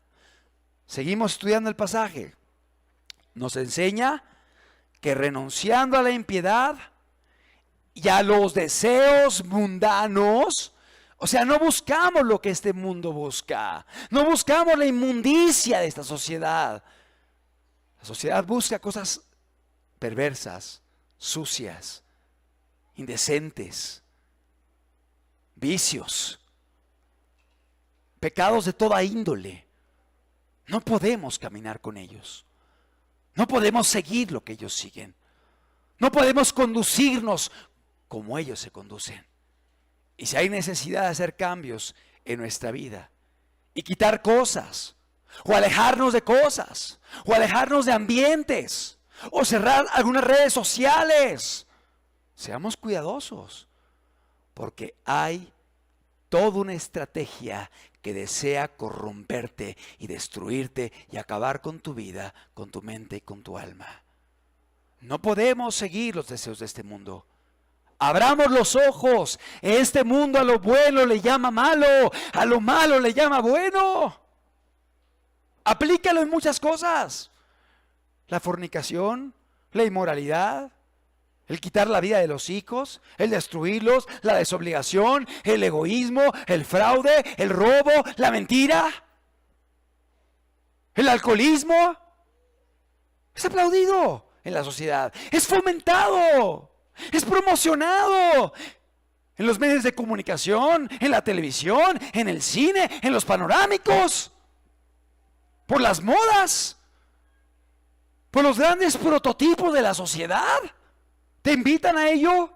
A: Seguimos estudiando el pasaje. Nos enseña que renunciando a la impiedad y a los deseos mundanos, o sea, no buscamos lo que este mundo busca, no buscamos la inmundicia de esta sociedad. La sociedad busca cosas perversas, sucias, indecentes, vicios, pecados de toda índole. No podemos caminar con ellos. No podemos seguir lo que ellos siguen. No podemos conducirnos como ellos se conducen. Y si hay necesidad de hacer cambios en nuestra vida y quitar cosas, o alejarnos de cosas, o alejarnos de ambientes, o cerrar algunas redes sociales, seamos cuidadosos, porque hay toda una estrategia que desea corromperte y destruirte y acabar con tu vida, con tu mente y con tu alma. No podemos seguir los deseos de este mundo. Abramos los ojos. Este mundo a lo bueno le llama malo, a lo malo le llama bueno. Aplícalo en muchas cosas. La fornicación, la inmoralidad, el quitar la vida de los hijos, el destruirlos, la desobligación, el egoísmo, el fraude, el robo, la mentira, el alcoholismo. Es aplaudido en la sociedad, es fomentado, es promocionado en los medios de comunicación, en la televisión, en el cine, en los panorámicos, por las modas, por los grandes prototipos de la sociedad. Te invitan a ello.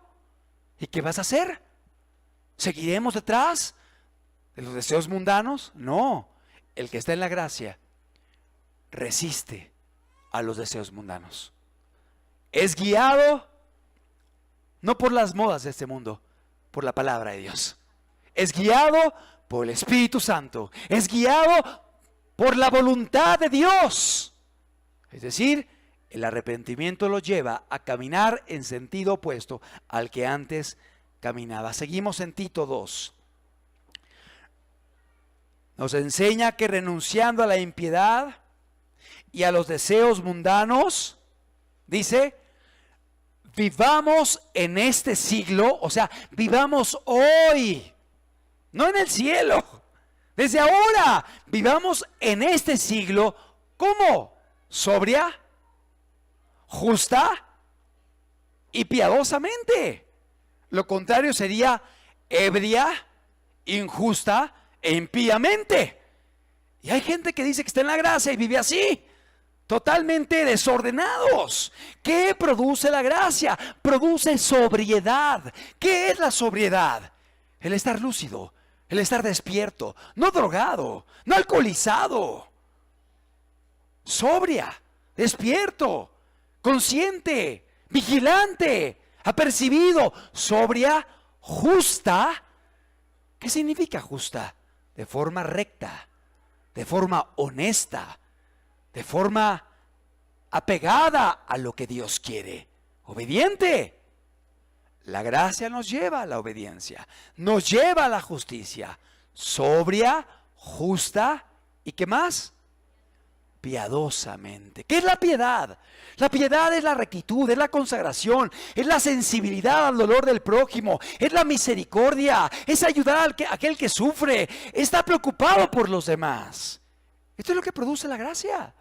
A: ¿Y qué vas a hacer? ¿Seguiremos detrás de los deseos mundanos? No. El que está en la gracia resiste a los deseos mundanos. Es guiado no por las modas de este mundo, por la palabra de Dios. Es guiado por el Espíritu Santo. Es guiado por la voluntad de Dios. Es decir, el arrepentimiento lo lleva a caminar en sentido opuesto al que antes caminaba. Seguimos en Tito 2. Nos enseña que renunciando a la impiedad y a los deseos mundanos, dice, vivamos en este siglo, o sea, vivamos hoy, no en el cielo, desde ahora, vivamos en este siglo, ¿cómo? Sobria, justa y piadosamente. Lo contrario sería ebria, injusta e impíamente. Y hay gente que dice que está en la gracia y vive así, totalmente desordenados. ¿Qué produce la gracia? Produce sobriedad. ¿Qué es la sobriedad? El estar lúcido, el estar despierto, no drogado, no alcoholizado. Sobria, despierto, consciente, vigilante, apercibido, sobria, justa. ¿Qué significa justa? De forma recta, de forma honesta, de forma apegada a lo que Dios quiere, obediente. La gracia nos lleva a la obediencia, nos lleva a la justicia, sobria, justa y ¿qué más? Piadosamente. ¿Qué es la piedad? La piedad es la rectitud, es la consagración, es la sensibilidad al dolor del prójimo, es la misericordia, es ayudar a aquel que sufre, está preocupado por los demás. Esto es lo que produce la gracia.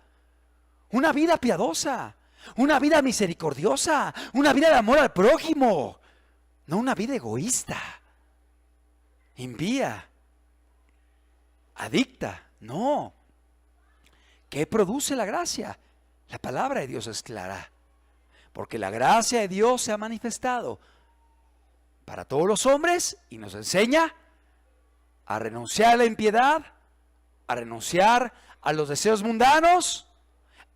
A: Una vida piadosa, una vida misericordiosa, una vida de amor al prójimo, no una vida egoísta, impía, adicta, no. ¿Qué produce la gracia? La palabra de Dios es clara, porque la gracia de Dios se ha manifestado para todos los hombres y nos enseña a renunciar a la impiedad, a renunciar a los deseos mundanos,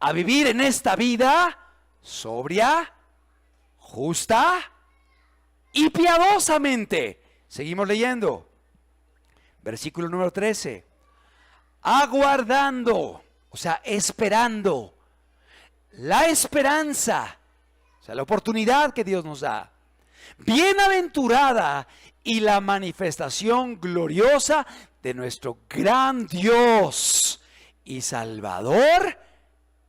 A: a vivir en esta vida sobria, justa y piadosamente. Seguimos leyendo. Versículo número 13. Aguardando, o sea, esperando la esperanza, o sea, la oportunidad que Dios nos da. Bienaventurada y la manifestación gloriosa de nuestro gran Dios y Salvador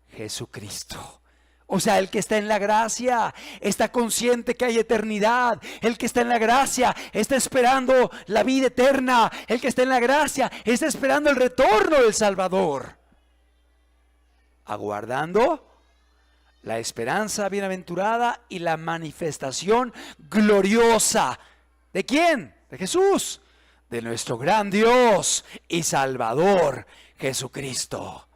A: Jesucristo. O sea, el que está en la gracia está consciente que hay eternidad. El que está en la gracia está esperando la vida eterna. El que está en la gracia está esperando el retorno del Salvador. Aguardando la esperanza bienaventurada y la manifestación gloriosa. ¿De quién? De Jesús. De nuestro gran Dios y Salvador Jesucristo.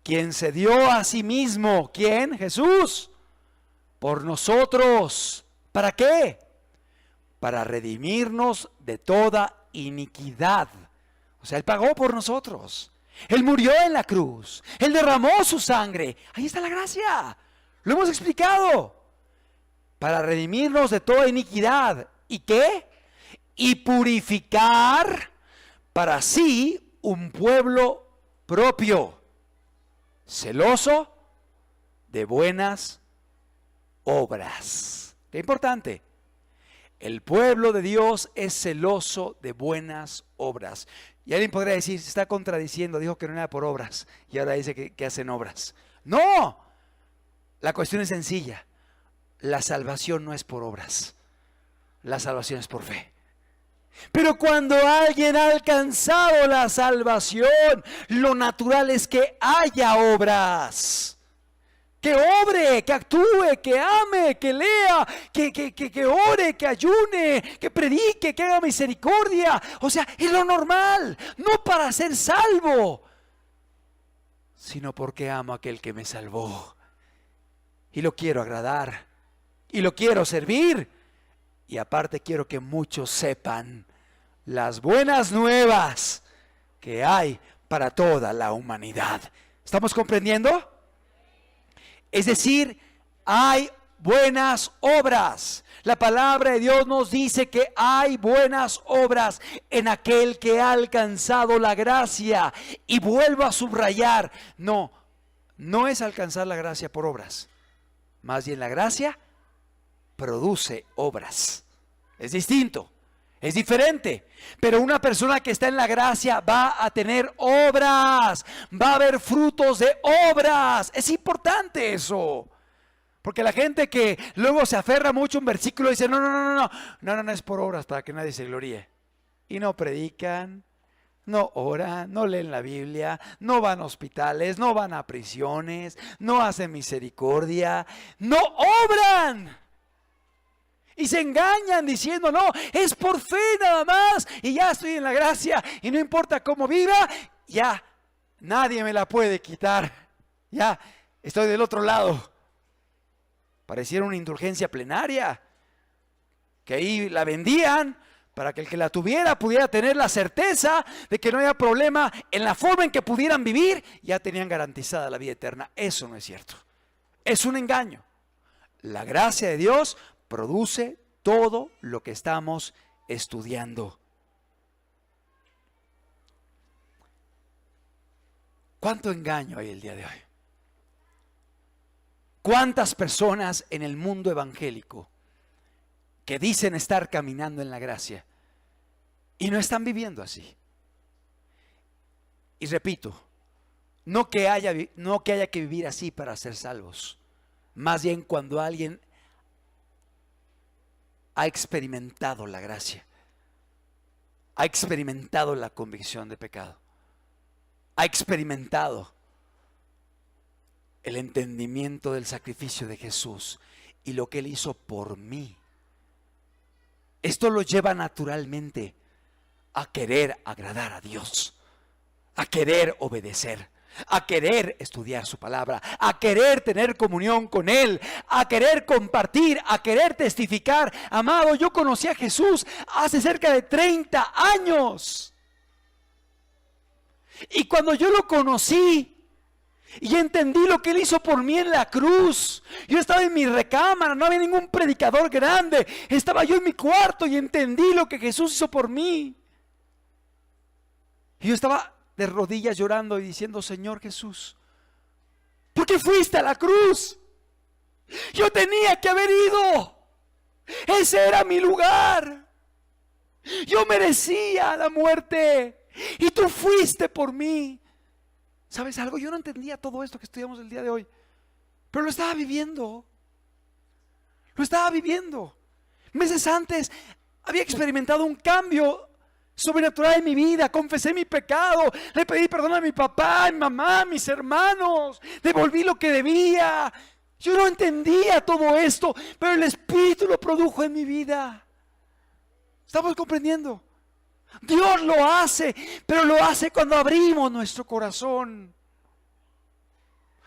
A: Quien se dio a sí mismo. ¿Quién? Jesús. Por nosotros. ¿Para qué? Para redimirnos de toda iniquidad. O sea, Él pagó por nosotros. Él murió en la cruz. Él derramó su sangre. Ahí está la gracia. Lo hemos explicado. Para redimirnos de toda iniquidad. ¿Y qué? Y purificar para sí un pueblo propio, celoso de buenas obras. Qué importante. El pueblo de Dios es celoso de buenas obras. Y alguien podría decir, se está contradiciendo, dijo que no era por obras y ahora dice que hacen obras. No, la cuestión es sencilla. La salvación no es por obras, la salvación es por fe. Pero cuando alguien ha alcanzado la salvación, lo natural es que haya obras. Que obre, que actúe, que ame, que lea, que ore, que ayune, que predique, que haga misericordia. O sea, es lo normal, no para ser salvo, sino porque amo a aquel que me salvó. Y lo quiero agradar, y lo quiero servir. Y aparte quiero que muchos sepan las buenas nuevas que hay para toda la humanidad. ¿Estamos comprendiendo? Es decir, hay buenas obras. La palabra de Dios nos dice que hay buenas obras en aquel que ha alcanzado la gracia. Y vuelvo a subrayar, no es alcanzar la gracia por obras. Más bien la gracia produce obras. Es distinto, es diferente. Pero una persona que está en la gracia va a tener obras, va a haber frutos de obras. Es importante eso. Porque la gente que luego se aferra mucho a un versículo y dice, no es por obras para que nadie se gloríe. Y no predican, no oran, no leen la Biblia, no van a hospitales, no van a prisiones, no hacen misericordia, no obran. Y se engañan diciendo, no, es por fe nada más. Y ya estoy en la gracia y no importa cómo viva, ya nadie me la puede quitar. Ya estoy del otro lado. Pareciera una indulgencia plenaria. Que ahí la vendían para que el que la tuviera pudiera tener la certeza de que no había problema en la forma en que pudieran vivir. Ya tenían garantizada la vida eterna. Eso no es cierto. Es un engaño. La gracia de Dios produce todo lo que estamos estudiando. ¿Cuánto engaño hay el día de hoy? ¿Cuántas personas en el mundo evangélico que dicen estar caminando en la gracia y no están viviendo así? Y repito, no que haya que vivir así para ser salvos. Más bien cuando alguien ha experimentado la gracia, ha experimentado la convicción de pecado, ha experimentado el entendimiento del sacrificio de Jesús y lo que Él hizo por mí. Esto lo lleva naturalmente a querer agradar a Dios, a querer obedecer, a querer estudiar su palabra, a querer tener comunión con Él, a querer compartir, a querer testificar. Amado, yo conocí a Jesús hace cerca de 30 años. Y cuando yo lo conocí, Y entendí lo que Él hizo por mí en la cruz. Yo estaba en mi recámara, no había ningún predicador grande. Estaba yo en mi cuarto y entendí lo que Jesús hizo por mí. Y yo estaba de rodillas llorando y diciendo: Señor Jesús, ¿por qué fuiste a la cruz? Yo tenía que haber ido. Ese era mi lugar. Yo merecía la muerte y tú fuiste por mí. ¿Sabes algo? Yo no entendía todo esto que estudiamos el día de hoy, pero lo estaba viviendo. Lo estaba viviendo. Meses antes había experimentado un cambio sobrenatural en mi vida. Confesé mi pecado, le pedí perdón a mi papá, a mi mamá, a mis hermanos, devolví lo que debía. Yo no entendía todo esto, pero el Espíritu lo produjo en mi vida. ¿Estamos comprendiendo? Dios lo hace, pero lo hace cuando abrimos nuestro corazón,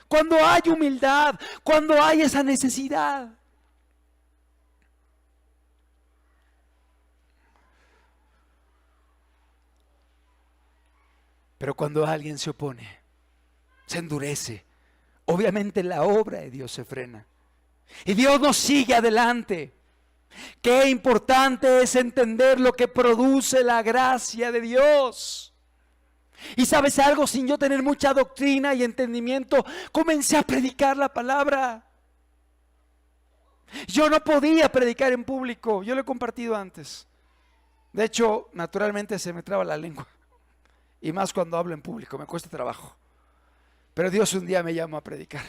A: cuando hay humildad, cuando hay esa necesidad. Pero cuando alguien se opone, se endurece, obviamente la obra de Dios se frena y Dios nos sigue adelante. Qué importante es entender lo que produce la gracia de Dios. Y sabes algo, sin yo tener mucha doctrina y entendimiento, comencé a predicar la palabra. Yo no podía predicar en público, yo lo he compartido antes. De hecho, naturalmente se me traba la lengua, y más cuando hablo en público, me cuesta trabajo. Pero Dios un día me llamó a predicar.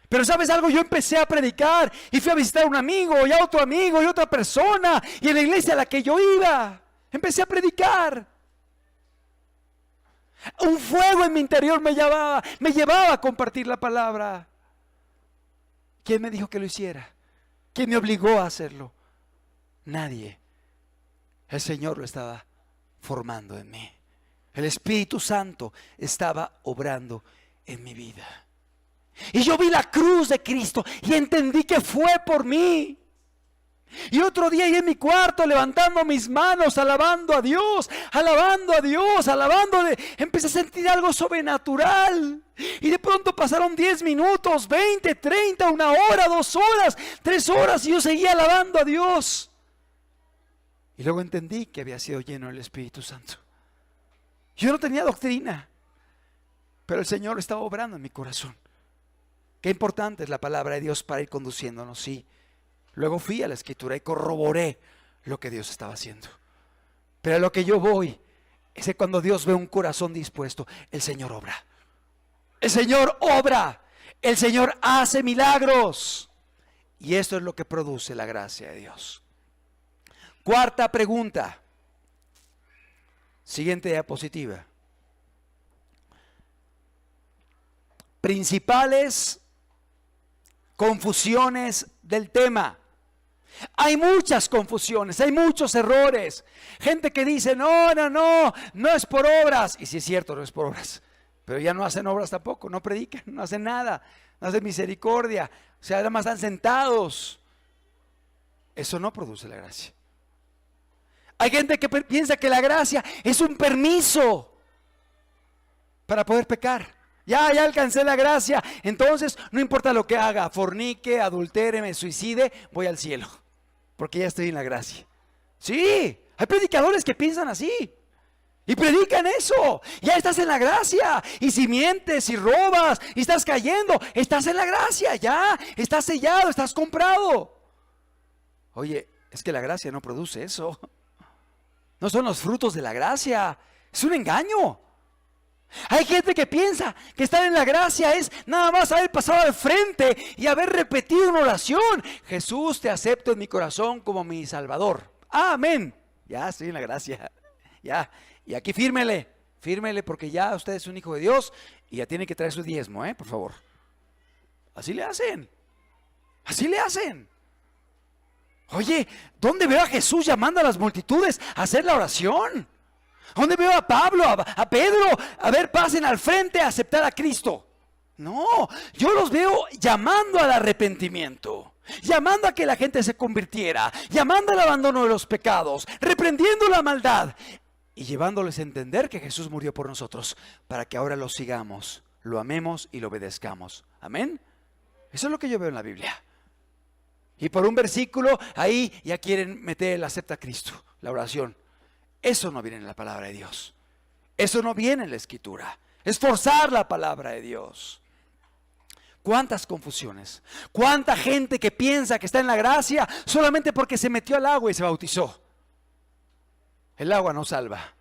A: Pero ¿sabes algo? Yo empecé a predicar y fui a visitar a un amigo y a otro amigo y a otra persona, y en la iglesia a la que yo iba empecé a predicar. Un fuego en mi interior me llevaba a compartir la palabra. ¿Quién me dijo que lo hiciera? ¿Quién me obligó a hacerlo? Nadie. El Señor lo estaba formando en mí. El Espíritu Santo estaba obrando en mi vida. Y yo vi la cruz de Cristo y entendí que fue por mí. Y otro día ahí en mi cuarto levantando mis manos, alabando a Dios, alabándole, empecé a sentir algo sobrenatural. Y de pronto pasaron 10 minutos, 20, 30, 1 hora, 2 horas, 3 horas, y yo seguía alabando a Dios. Y luego entendí que había sido lleno del Espíritu Santo. Yo no tenía doctrina, pero el Señor estaba obrando en mi corazón. Qué importante es la palabra de Dios para ir conduciéndonos, sí. Luego fui a la Escritura y corroboré lo que Dios estaba haciendo. Pero a lo que yo voy es que cuando Dios ve un corazón dispuesto, el Señor obra. El Señor obra. El Señor hace milagros. Y esto es lo que produce la gracia de Dios. Cuarta pregunta. Siguiente diapositiva. Principales confusiones del tema. Hay muchas confusiones, hay muchos errores. Gente que dice: no es por obras. Y sí es cierto, no es por obras, pero ya no hacen obras tampoco, no predican, no hacen nada, no hacen misericordia, o sea, nada más están sentados. Eso no produce la gracia. Hay gente que piensa que la gracia es un permiso para poder pecar. Ya alcancé la gracia, entonces no importa lo que haga, fornique, adultere, me suicide, voy al cielo, porque ya estoy en la gracia. Sí, hay predicadores que piensan así y predican eso. Ya estás en la gracia, y si mientes, si robas y estás cayendo, estás en la gracia, ya estás sellado, estás comprado. Oye, es que la gracia no produce eso. No son los frutos de la gracia, es un engaño. Hay gente que piensa que estar en la gracia es nada más haber pasado al frente y haber repetido una oración: Jesús, te acepto en mi corazón como mi Salvador. Amén. Ya estoy en la gracia. Ya. Y aquí fírmele porque ya usted es un hijo de Dios y ya tiene que traer su diezmo, por favor. Así le hacen. Oye, ¿dónde veo a Jesús llamando a las multitudes a hacer la oración? ¿Dónde veo a Pablo, a Pedro? A ver, pasen al frente a aceptar a Cristo. No, yo los veo llamando al arrepentimiento, llamando a que la gente se convirtiera, llamando al abandono de los pecados, reprendiendo la maldad y llevándoles a entender que Jesús murió por nosotros para que ahora lo sigamos lo amemos y lo obedezcamos. Amén. Eso es lo que yo veo en la Biblia. Y por un versículo ahí ya quieren meter el acepta a Cristo, la oración. Eso no viene en la palabra de Dios. Eso no viene en la Escritura. Es forzar la palabra de Dios. ¿Cuántas confusiones? ¿Cuánta gente que piensa que está en la gracia solamente porque se metió al agua y se bautizó? El agua no salva.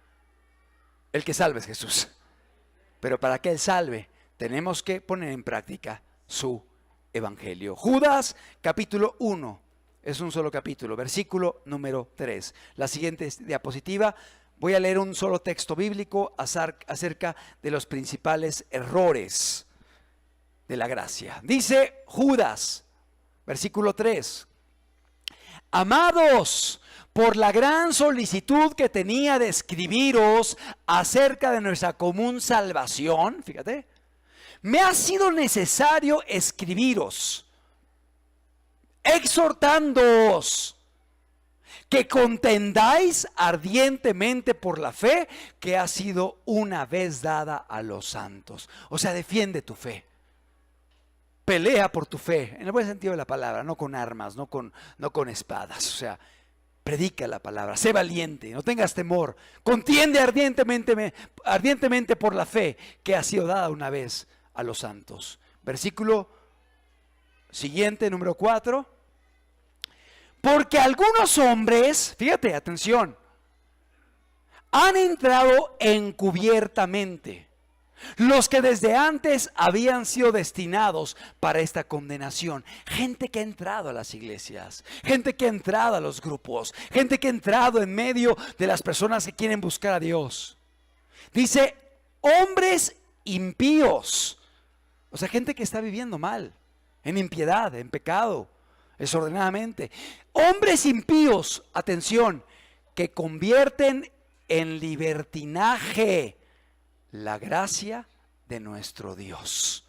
A: El que salva es Jesús. Pero para que Él salve, tenemos que poner en práctica su evangelio. Judas, capítulo 1. Es un solo capítulo, versículo número 3. La siguiente diapositiva. Voy a leer un solo texto bíblico acerca de los principales errores de la gracia. Dice Judas, versículo 3. Amados, por la gran solicitud que tenía de escribiros acerca de nuestra común salvación, fíjate, me ha sido necesario escribiros, exhortándoos que contendáis ardientemente por la fe que ha sido una vez dada a los santos. O sea, defiende tu fe. Pelea por tu fe, en el buen sentido de la palabra, no con armas, no con espadas. O sea, predica la palabra, sé valiente, no tengas temor. Contiende ardientemente por la fe que ha sido dada una vez a los santos. Versículo siguiente, número 4. Porque algunos hombres, fíjate, atención, han entrado encubiertamente, los que desde antes habían sido destinados para esta condenación. Gente que ha entrado a las iglesias, gente que ha entrado a los grupos, gente que ha entrado en medio de las personas que quieren buscar a Dios. Dice, hombres impíos, o sea, gente que está viviendo mal, en impiedad, en pecado, desordenadamente. Hombres impíos, atención, que convierten en libertinaje la gracia de nuestro Dios.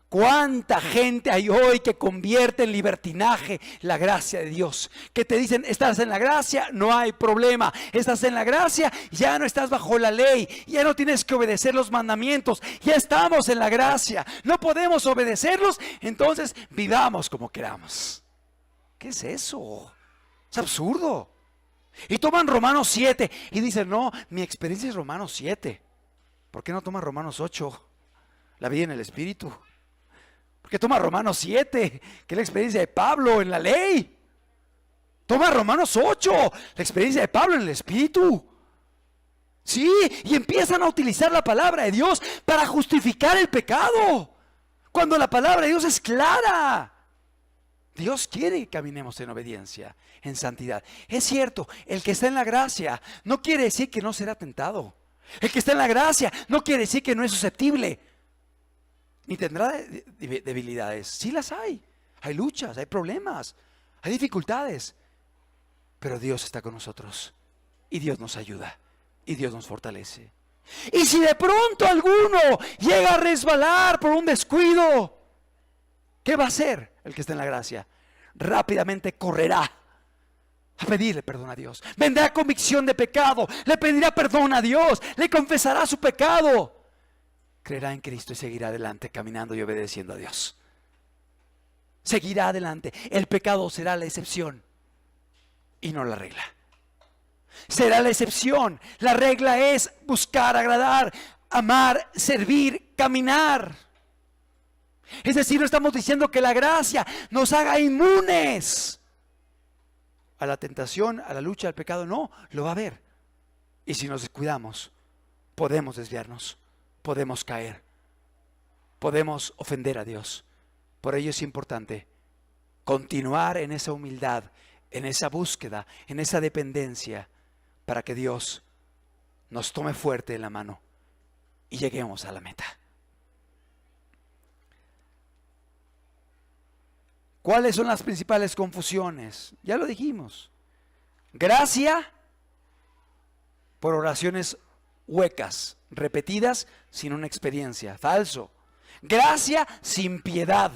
A: ¿Cuánta gente hay hoy que convierte en libertinaje la gracia de Dios? Que te dicen, estás en la gracia, no hay problema. Estás en la gracia, ya no estás bajo la ley, ya no tienes que obedecer los mandamientos, ya estamos en la gracia, no podemos obedecerlos, entonces vivamos como queramos. ¿Qué es eso? Es absurdo. Y toman Romanos 7 y dicen, no, mi experiencia es Romanos 7. ¿Por qué no toman Romanos 8? La vida en el Espíritu. ¿Por qué toma Romanos 7? Que es la experiencia de Pablo en la ley. Toma Romanos 8, la experiencia de Pablo en el Espíritu. Sí, y empiezan a utilizar la palabra de Dios para justificar el pecado, cuando la palabra de Dios es clara. Dios quiere que caminemos en obediencia, en santidad. Es cierto, el que está en la gracia no quiere decir que no será tentado. El que está en la gracia no quiere decir que no es susceptible, ni tendrá debilidades. Sí las hay. Hay luchas, hay problemas, hay dificultades. Pero Dios está con nosotros y Dios nos ayuda y Dios nos fortalece. Y si de pronto alguno llega a resbalar por un descuido, ¿qué va a hacer el que está en la gracia? Rápidamente correrá a pedirle perdón a Dios. Vendrá convicción de pecado, le pedirá perdón a Dios, le confesará su pecado. Creerá en Cristo y seguirá adelante caminando y obedeciendo a Dios. Seguirá adelante. El pecado será la excepción y no la regla. Será la excepción. La regla es buscar, agradar, amar, servir, caminar. Es decir, no estamos diciendo que la gracia nos haga inmunes a la tentación, a la lucha, al pecado. No, lo va a haber. Y si nos descuidamos, podemos desviarnos, podemos caer, podemos ofender a Dios. Por ello es importante continuar en esa humildad, en esa búsqueda, en esa dependencia, para que Dios nos tome fuerte en la mano y lleguemos a la meta. ¿Cuáles son las principales confusiones? Ya lo dijimos. Gracia por oraciones huecas, repetidas, sin una experiencia. Falso. Gracia sin piedad.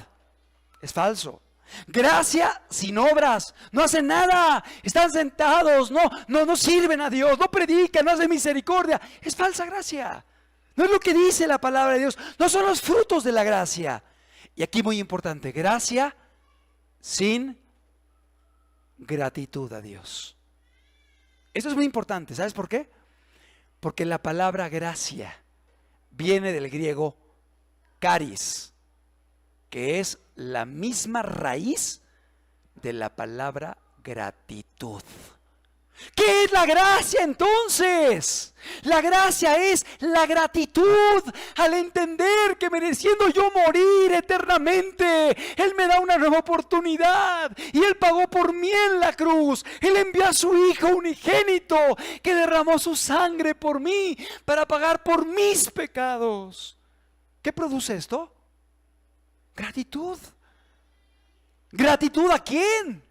A: Es falso. Gracia sin obras. No hacen nada. Están sentados. No sirven a Dios. No predican. No hacen misericordia. Es falsa gracia. No es lo que dice la palabra de Dios. No son los frutos de la gracia. Y aquí muy importante, gracia sin gratitud a Dios. Esto es muy importante. ¿Sabes por qué? Porque la palabra gracia viene del griego caris, que es la misma raíz de la palabra gratitud. ¿Qué es la gracia entonces? La gracia es la gratitud al entender que mereciendo yo morir eternamente, Él me da una nueva oportunidad y Él pagó por mí en la cruz. Él envió a su Hijo unigénito que derramó su sangre por mí para pagar por mis pecados. ¿Qué produce esto? Gratitud. ¿Gratitud a quién?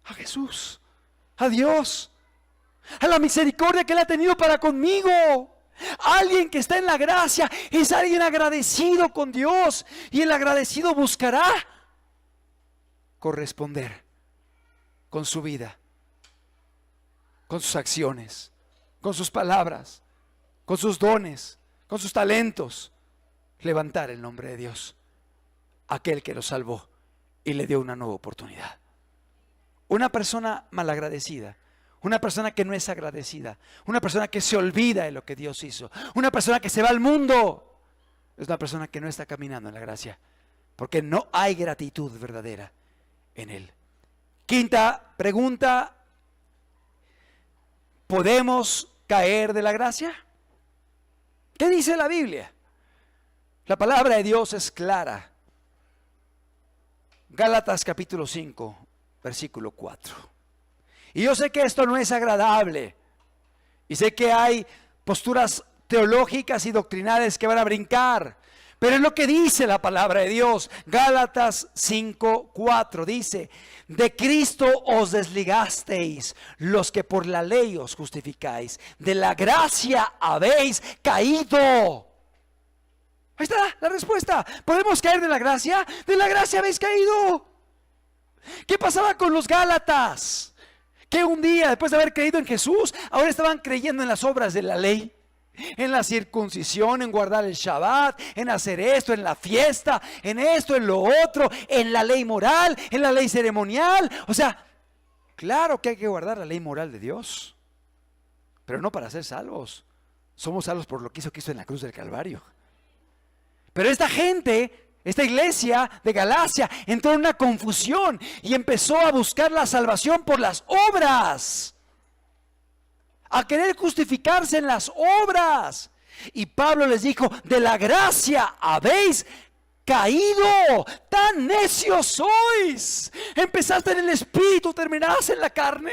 A: A Jesús, a Dios, a la misericordia que Él ha tenido para conmigo. Alguien que está en la gracia es alguien agradecido con Dios, y el agradecido buscará corresponder con su vida, con sus acciones, con sus palabras, con sus dones, con sus talentos, levantar el nombre de Dios, aquel que lo salvó y le dio una nueva oportunidad. Una persona malagradecida, una persona que no es agradecida, una persona que se olvida de lo que Dios hizo, una persona que se va al mundo, es una persona que no está caminando en la gracia, porque no hay gratitud verdadera en Él. Quinta pregunta: ¿podemos caer de la gracia? ¿Qué dice la Biblia? La palabra de Dios es clara. Gálatas capítulo 5, versículo 4. Y yo sé que esto no es agradable, y sé que hay posturas teológicas y doctrinales que van a brincar, pero es lo que dice la palabra de Dios. Gálatas 5, 4 dice: de Cristo os desligasteis los que por la ley os justificáis, de la gracia habéis caído. Ahí está la respuesta. ¿Podemos caer de la gracia? De la gracia habéis caído. ¿Qué pasaba con los Gálatas? Que un día, después de haber creído en Jesús, ahora estaban creyendo en las obras de la ley, en la circuncisión, en guardar el Shabbat, en hacer esto, en la fiesta, en esto, en lo otro, en la ley moral, en la ley ceremonial. O sea, claro que hay que guardar la ley moral de Dios, pero no para ser salvos. Somos salvos por lo que hizo Cristo en la cruz del Calvario. Pero esta gente, esta iglesia de Galacia, entró en una confusión y empezó a buscar la salvación por las obras, a querer justificarse en las obras. Y Pablo les dijo: de la gracia habéis caído, tan necios sois. Empezaste en el espíritu, terminarás en la carne.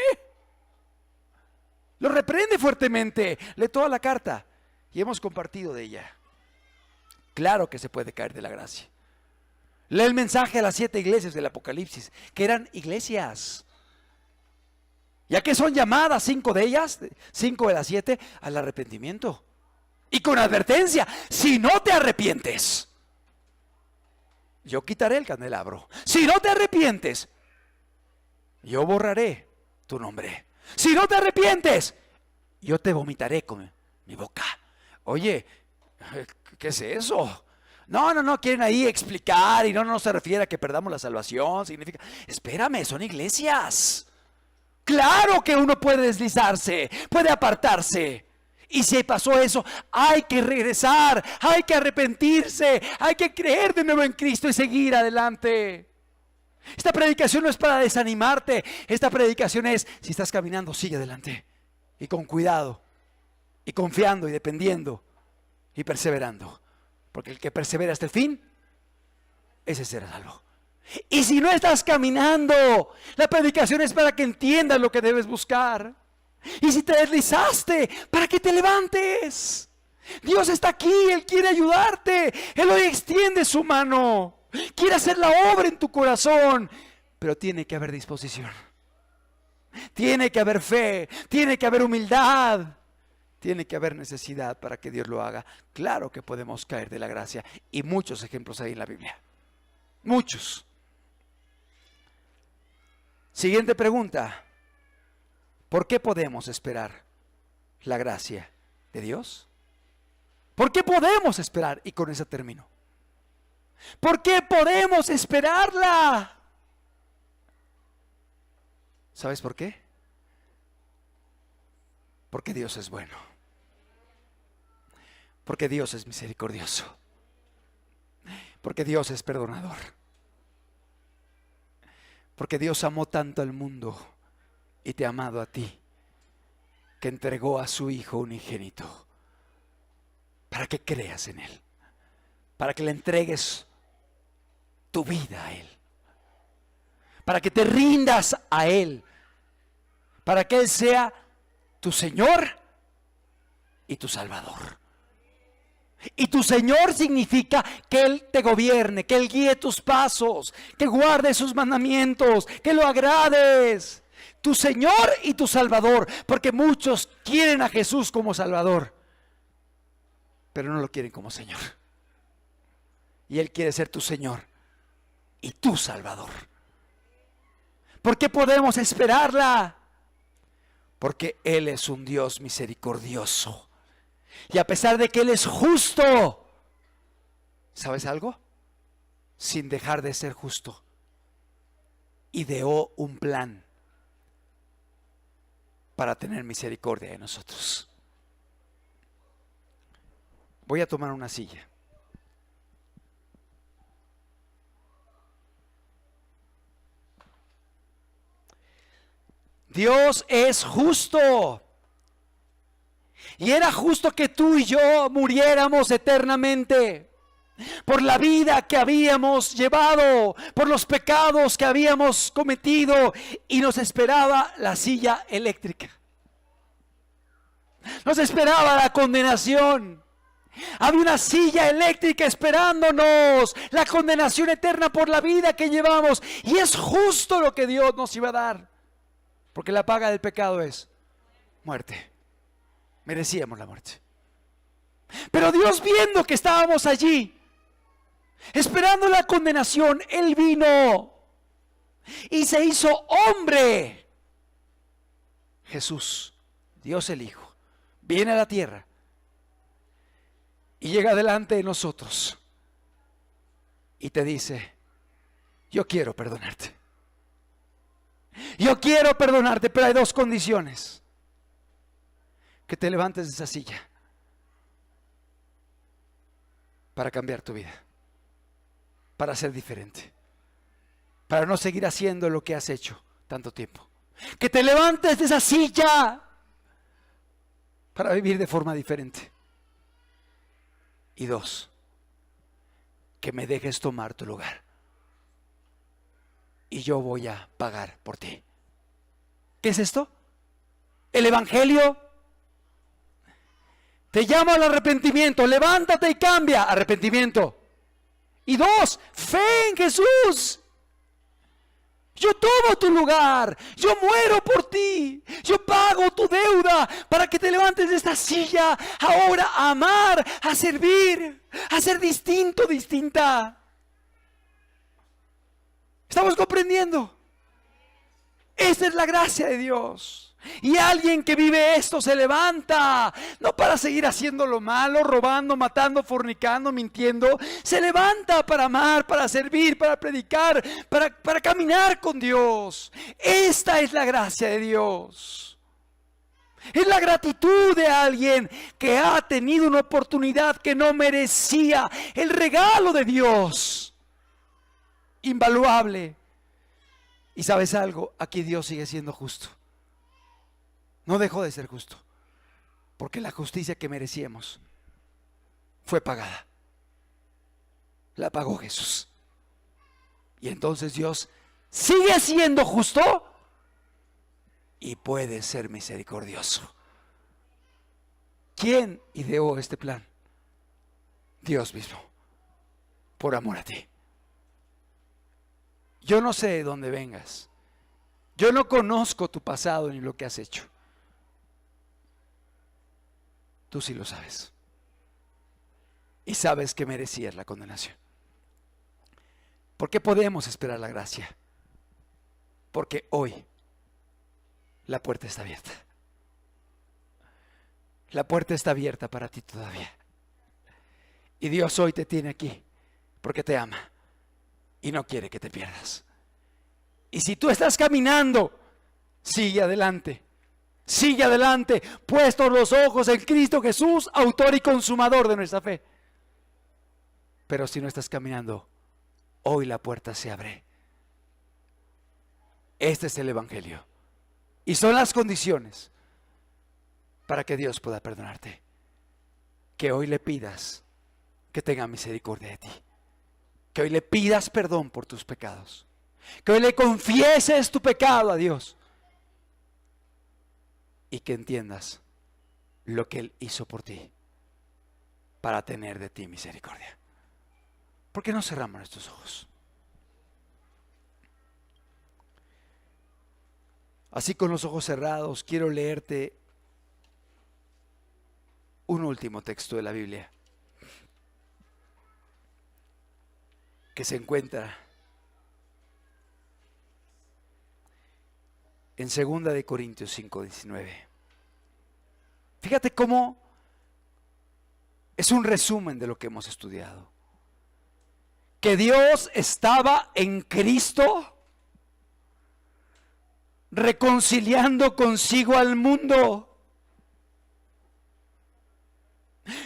A: Lo reprende fuertemente. Lee toda la carta y hemos compartido de ella. Claro que se puede caer de la gracia. Lee el mensaje a las 7 iglesias del Apocalipsis, que eran iglesias, ya que son llamadas 5 de ellas, 5 de las 7, al arrepentimiento. Y con advertencia: si no te arrepientes, yo quitaré el candelabro. Si no te arrepientes, yo borraré tu nombre. Si no te arrepientes, yo te vomitaré con mi boca. Oye, ¿qué es eso? No, quieren ahí explicar, y no se refiere a que perdamos la salvación. Significa, espérame, son iglesias. Claro que uno puede deslizarse, puede apartarse. Y si pasó eso, hay que regresar, hay que arrepentirse, hay que creer de nuevo en Cristo y seguir adelante. Esta predicación no es para desanimarte. Esta predicación es: si estás caminando, sigue adelante, y con cuidado, y confiando, y dependiendo, y perseverando, porque el que persevera hasta el fin, ese será salvo. Y si no estás caminando, la predicación es para que entiendas lo que debes buscar. Y si te deslizaste, para que te levantes. Dios está aquí, Él quiere ayudarte. Él hoy extiende su mano, quiere hacer la obra en tu corazón, pero tiene que haber disposición, tiene que haber fe, tiene que haber humildad, tiene que haber necesidad para que Dios lo haga. Claro que podemos caer de la gracia, y muchos ejemplos hay en la Biblia, muchos. Siguiente pregunta: ¿por qué podemos esperar la gracia de Dios? ¿Por qué podemos esperar? Y con eso termino. ¿Por qué podemos esperarla? ¿Sabes por qué? Porque Dios es bueno. Porque Dios es misericordioso. Porque Dios es perdonador. Porque Dios amó tanto al mundo y te ha amado a ti, que entregó a su Hijo unigénito para que creas en Él, para que le entregues tu vida a Él, para que te rindas a Él, para que Él sea tu Señor y tu Salvador. Y tu Señor significa que Él te gobierne, que Él guíe tus pasos, que guarde sus mandamientos, que lo agrades. Tu Señor y tu Salvador, porque muchos quieren a Jesús como Salvador, pero no lo quieren como Señor. Y Él quiere ser tu Señor y tu Salvador. ¿Por qué podemos esperarla? Porque Él es un Dios misericordioso. Y a pesar de que Él es justo, ¿sabes algo? Sin dejar de ser justo, ideó un plan para tener misericordia de nosotros. Voy a tomar una silla. Dios es justo. Y era justo que tú y yo muriéramos eternamente por la vida que habíamos llevado, por los pecados que habíamos cometido, y nos esperaba la silla eléctrica. Nos esperaba la condenación. Había una silla eléctrica esperándonos, la condenación eterna por la vida que llevamos. Y es justo lo que Dios nos iba a dar, porque la paga del pecado es muerte. Merecíamos la muerte. Pero Dios, viendo que estábamos allí, esperando la condenación, Él vino y se hizo hombre. Jesús, Dios el Hijo, viene a la tierra y llega delante de nosotros y te dice: yo quiero perdonarte. Yo quiero perdonarte, pero hay dos condiciones. Que te levantes de esa silla para cambiar tu vida, para ser diferente, para no seguir haciendo lo que has hecho tanto tiempo. Que te levantes de esa silla para vivir de forma diferente. Y dos, que me dejes tomar tu lugar y yo voy a pagar por ti. ¿Qué es esto? El Evangelio te llama al arrepentimiento. Levántate y cambia. Arrepentimiento. Y dos, fe en Jesús. Yo tomo tu lugar. Yo muero por ti. Yo pago tu deuda para que te levantes de esta silla ahora a amar, a servir, a ser distinto, distinta. ¿Estamos comprendiendo? Esta es la gracia de Dios. Y alguien que vive esto se levanta, no para seguir haciendo lo malo, robando, matando, fornicando, mintiendo. Se levanta para amar, para servir, para predicar, para caminar con Dios. Esta es la gracia de Dios. Es la gratitud de alguien que ha tenido una oportunidad que no merecía. El regalo de Dios, invaluable. Y ¿sabes algo? Aquí Dios sigue siendo justo. No dejó de ser justo, porque la justicia que merecíamos fue pagada. La pagó Jesús. Y entonces Dios sigue siendo justo y puede ser misericordioso. ¿Quién ideó este plan? Dios mismo, por amor a ti. Yo no sé de dónde vengas. Yo no conozco tu pasado ni lo que has hecho. Tú sí lo sabes. Y sabes que merecías la condenación. ¿Por qué podemos esperar la gracia? Porque hoy la puerta está abierta. La puerta está abierta para ti todavía. Y Dios hoy te tiene aquí porque te ama y no quiere que te pierdas. Y si tú estás caminando, sigue adelante. Sigue adelante, puestos los ojos en Cristo Jesús, autor y consumador de nuestra fe. Pero si no estás caminando, hoy la puerta se abre. Este es el Evangelio. Y son las condiciones para que Dios pueda perdonarte. Que hoy le pidas que tenga misericordia de ti. Que hoy le pidas perdón por tus pecados. Que hoy le confieses tu pecado a Dios. Y que entiendas lo que Él hizo por ti para tener de ti misericordia. ¿Por qué no cerramos nuestros ojos? Así con los ojos cerrados, quiero leerte un último texto de la Biblia que se encuentra en 2 de Corintios 5:19. Fíjate cómo es un resumen de lo que hemos estudiado. Que Dios estaba en Cristo reconciliando consigo al mundo,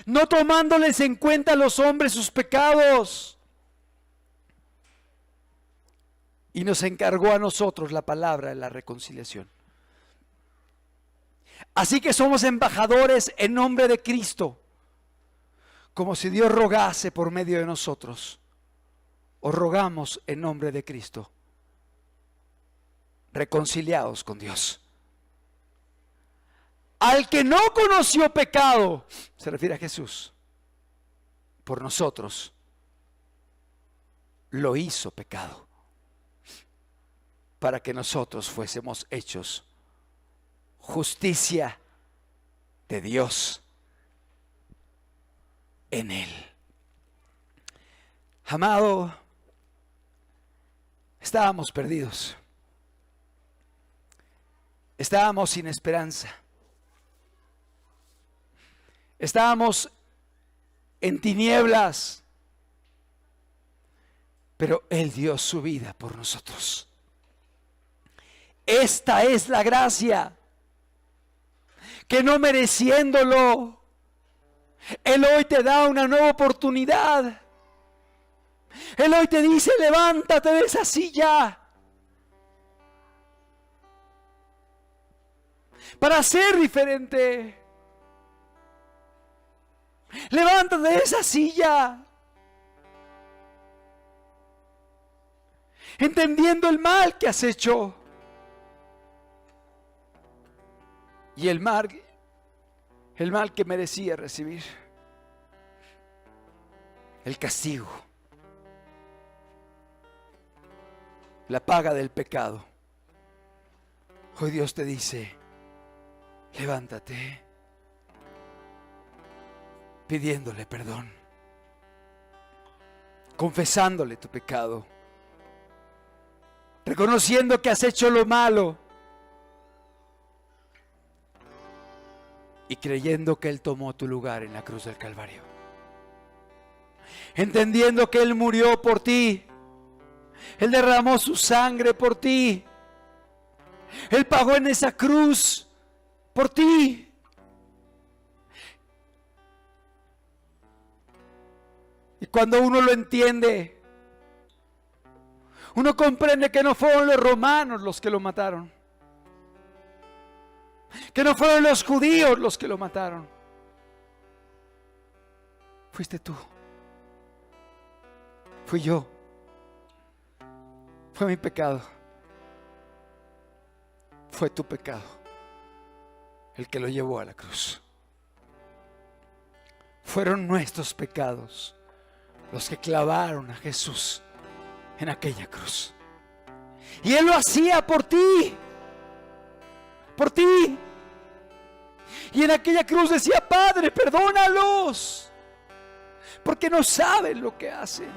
A: no tomándoles en cuenta a los hombres sus pecados, y nos encargó a nosotros la palabra de la reconciliación. Así que somos embajadores en nombre de Cristo, como si Dios rogase por medio de nosotros. Os rogamos en nombre de Cristo, reconciliados con Dios. Al que no conoció pecado, se refiere a Jesús, por nosotros lo hizo pecado, para que nosotros fuésemos hechos justicia de Dios en Él. Amado, estábamos perdidos. Estábamos sin esperanza. Estábamos en tinieblas. Pero Él dio su vida por nosotros. Esta es la gracia, que no mereciéndolo, Él hoy te da una nueva oportunidad. Él hoy te dice: levántate de esa silla para ser diferente. Levántate de esa silla, entendiendo el mal que has hecho. Y el mal que merecía recibir. El castigo. La paga del pecado. Hoy Dios te dice: levántate, pidiéndole perdón, confesándole tu pecado, reconociendo que has hecho lo malo y creyendo que Él tomó tu lugar en la cruz del Calvario, entendiendo que Él murió por ti, Él derramó su sangre por ti, Él pagó en esa cruz por ti. Y cuando uno lo entiende, uno comprende que no fueron los romanos los que lo mataron, que no fueron los judíos los que lo mataron. Fuiste tú. Fui yo. Fue mi pecado. Fue tu pecado el que lo llevó a la cruz. Fueron nuestros pecados los que clavaron a Jesús en aquella cruz. Y Él lo hacía por ti. Por ti. Y en aquella cruz decía: Padre, perdónalos, porque no saben lo que hacen.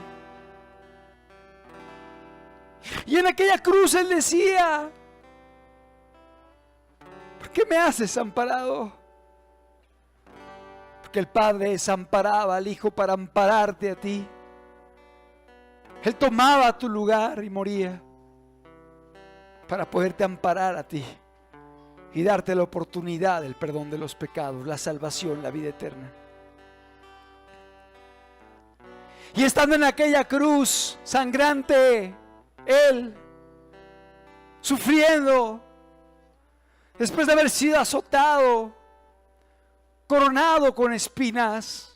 A: Y en aquella cruz Él decía: ¿por qué me has desamparado? Porque el Padre desamparaba al Hijo para ampararte a ti. Él tomaba tu lugar y moría para poderte amparar a ti y darte la oportunidad del perdón de los pecados, la salvación, la vida eterna. Y estando en aquella cruz sangrante, Él, sufriendo, después de haber sido azotado, coronado con espinas,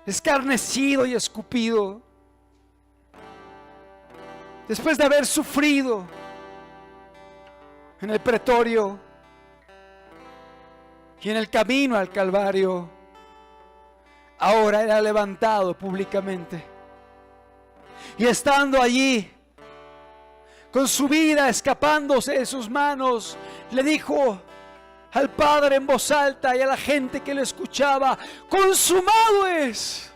A: escarnecido y escupido, después de haber sufrido en el pretorio y en el camino al Calvario, ahora era levantado públicamente. Y estando allí, con su vida escapándose de sus manos, le dijo al Padre en voz alta y a la gente que lo escuchaba: consumado es.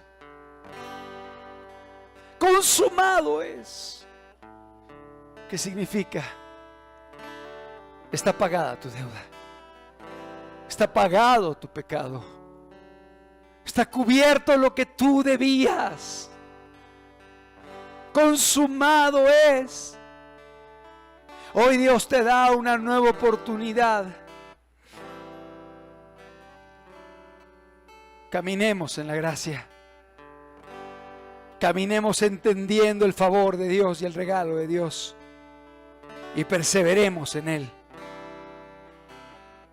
A: Consumado es. ¿Qué significa? Está pagada tu deuda. Está pagado tu pecado. Está cubierto lo que tú debías. Consumado es. Hoy Dios te da una nueva oportunidad. Caminemos en la gracia. Caminemos entendiendo el favor de Dios y el regalo de Dios. Y perseveremos en Él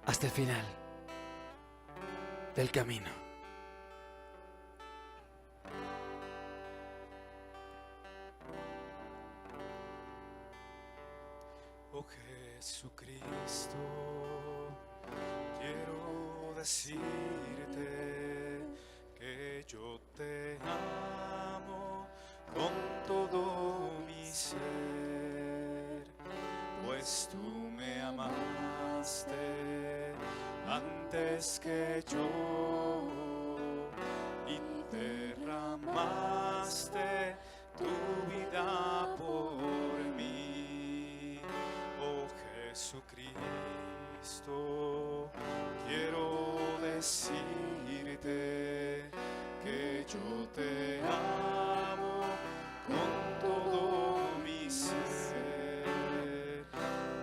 A: hasta el final del camino.
B: Oh Jesucristo, quiero decirte que yo te amo con todo mi ser, pues tú me amaste antes que yo y derramaste tu vida por mí. Oh Jesucristo, quiero decirte que yo te amo con todo mi ser,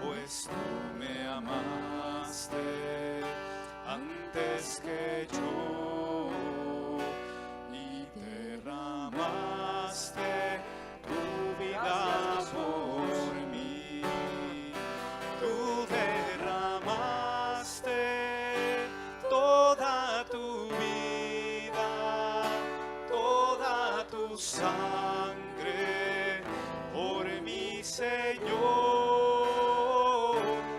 B: pues tú me amaste antes que yo y derramaste tu vida por mí. Tú derramaste toda tu vida, toda tu sangre por mi Señor,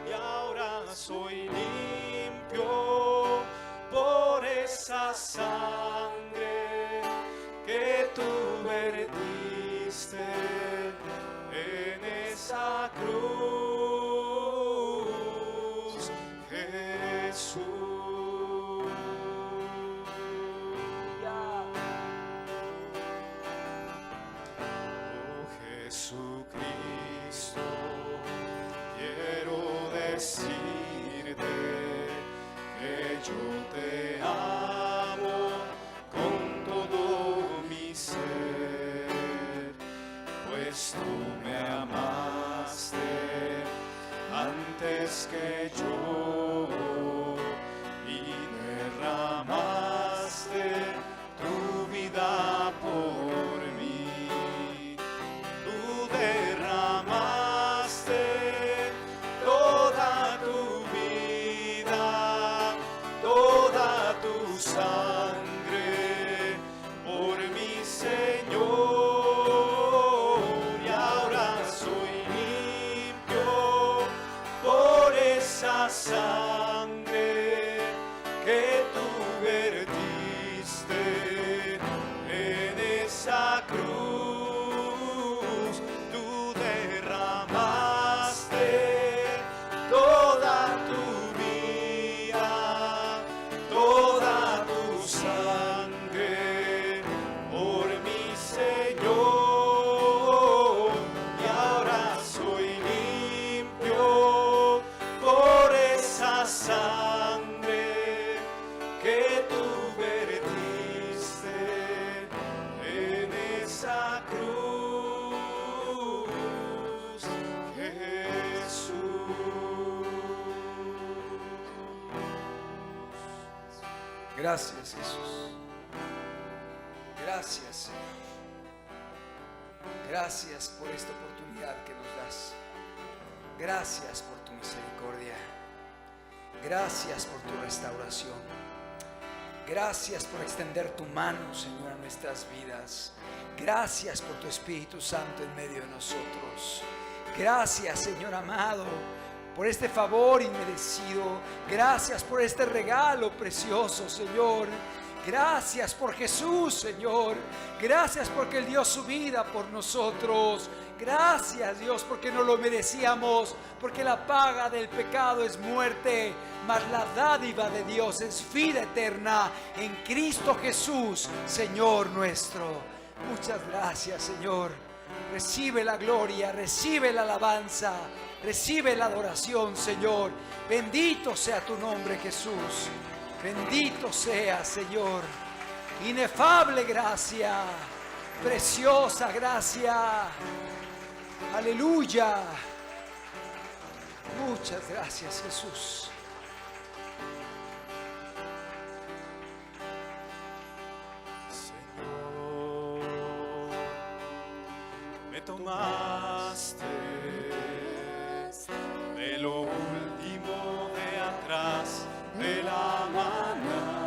B: y ahora soy limpio por esa sangre que tú vertiste en esa cruz, Jesús. Oh Jesucristo, quiero decirte que yo te amo con todo mi ser, pues tú me amaste antes que yo y derramaste tu vida por mí. Tú derramaste toda tu vida, toda tu sangre por mi Señor, y ahora soy limpio por esa
A: Gracias, Jesús. Gracias, Señor. Gracias por esta oportunidad que nos das. Gracias por tu misericordia. Gracias por tu restauración. Gracias por extender tu mano, Señor, a nuestras vidas. Gracias por tu Espíritu Santo en medio de nosotros. Gracias, Señor amado, por este favor inmerecido. Gracias por este regalo precioso, Señor. Gracias por Jesús, Señor. Gracias porque Él dio su vida por nosotros. Gracias, Dios, porque no lo merecíamos, porque la paga del pecado es muerte, mas la dádiva de Dios es vida eterna en Cristo Jesús, Señor nuestro. Muchas gracias, Señor. Recibe la gloria, recibe la alabanza, recibe la adoración, Señor. Bendito sea tu nombre, Jesús. Bendito sea, Señor. Inefable gracia, preciosa gracia. Aleluya. Muchas gracias, Jesús.
B: Señor, me tomaste de lo último de atrás de la mañana.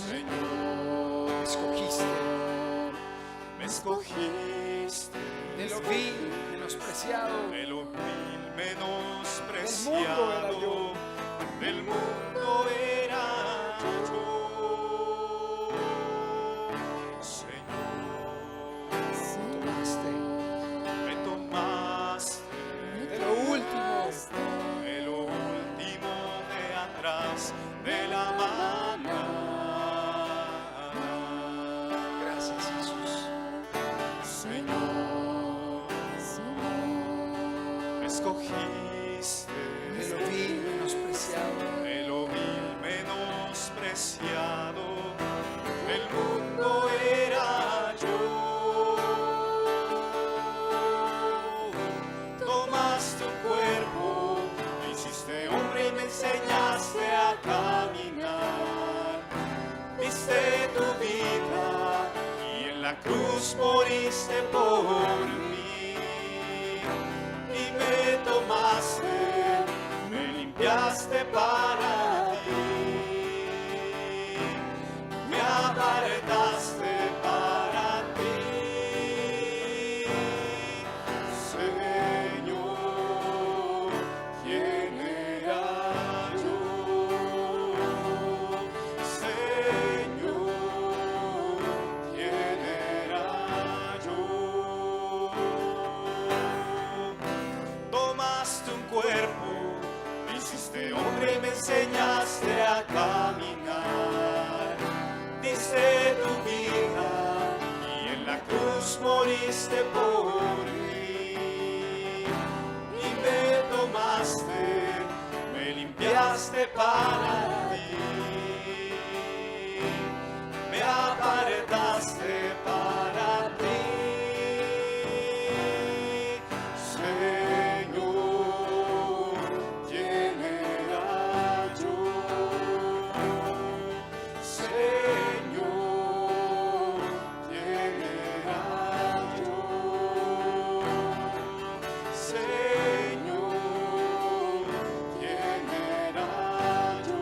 B: Señor, me escogiste
A: De lo vil, menospreciado,
B: de lo vil menospreciado,
A: del mundo era yo.
B: del mundo era yo. Me tomaste
A: De lo último,
B: de atrás de la mano.
A: gracias, Jesús.
B: Señor, me escogiste
A: De lo vil, menospreciado,
B: de lo vil menospreciado, el mundo era yo. Tomaste un cuerpo, me hiciste hombre y me enseñaste a caminar. Diste tu vida y en la cruz moriste por mí. Y me tomaste, me limpiaste para ti. Me apartaste para ti. Señor, ¿quién era yo? Señor, ¿quién era yo? Tomaste un cuerpo, me hiciste hombre y me enseñaste a caminar. Diste tu vida y en la cruz moriste por mí. Y me tomaste, me limpiaste para ti. Me apartaste para ti. Señor, ¿quién era yo? Señor, ¿quién era yo? Señor, ¿quién era yo?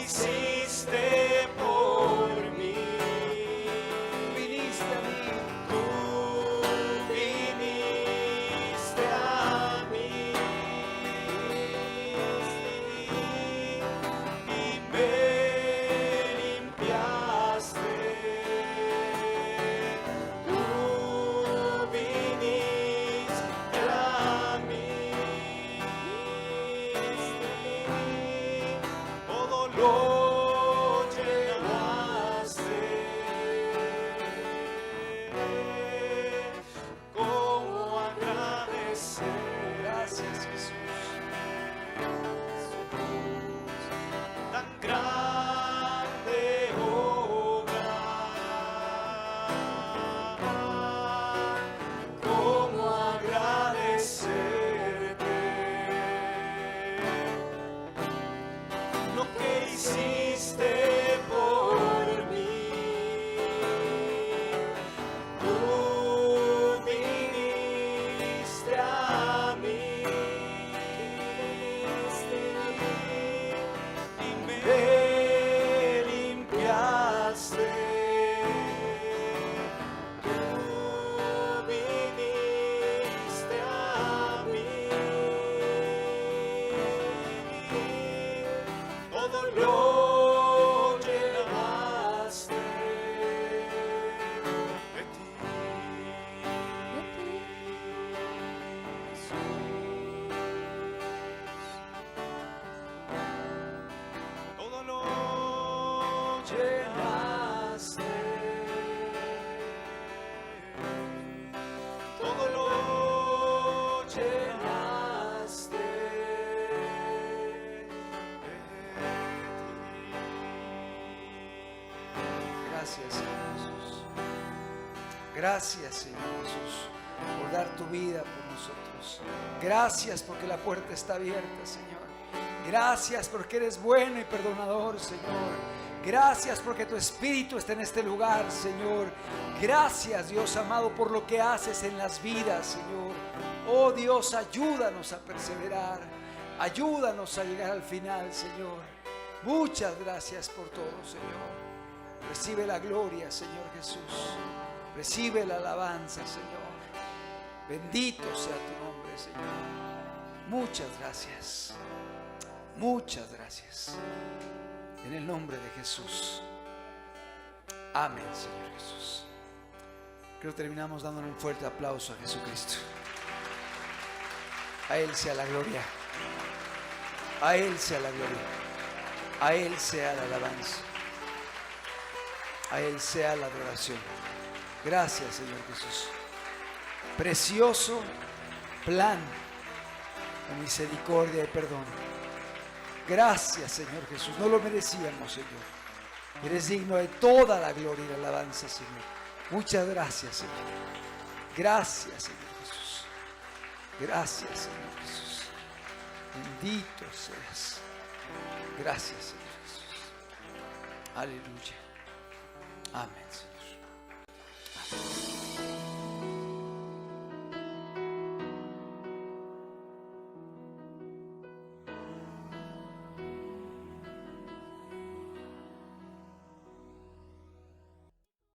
B: hiciste por mí.
A: Viniste a mí.
B: Tú viniste a mí y me limpiaste. Tú viniste a mí, todo lo llenaste. ¿Cómo agradecer?
A: Gracias, Jesús.
B: Tan grande obra, cómo agradecerte lo que hiciste por mí. Tú viniste a mí y me limpiaste. Tú viniste a mí, todo lo llenaste de ti. Todo lo llenaste, todo lo llenaste
A: Gracias, Señor Jesús. Gracias, Señor Jesús, por dar tu vida por nosotros. Gracias porque la puerta está abierta, Señor. Gracias porque eres bueno y perdonador, Señor. Gracias porque tu Espíritu está en este lugar, Señor. Gracias, Dios amado, por lo que haces en las vidas, Señor. Oh Dios, ayúdanos a perseverar. Ayúdanos a llegar al final, Señor. Muchas gracias por todo, Señor. Recibe la gloria, Señor Jesús. Recibe la alabanza, Señor. Bendito sea tu nombre, Señor. Muchas gracias. Muchas gracias. En el nombre de Jesús. Amén, Señor Jesús. Creo que terminamos dándole un fuerte aplauso a Jesucristo. A Él sea la gloria. A Él sea la gloria. A Él sea la alabanza. A Él sea la adoración. Gracias, Señor Jesús. Precioso plan de misericordia y perdón. Gracias, Señor Jesús. No lo merecíamos, Señor. Eres digno de toda la gloria y la alabanza, Señor. Muchas gracias, Señor. Gracias, Señor Jesús. Gracias, Señor Jesús. Bendito seas. Gracias, Señor Jesús. Aleluya. Amén, Señor. Amén.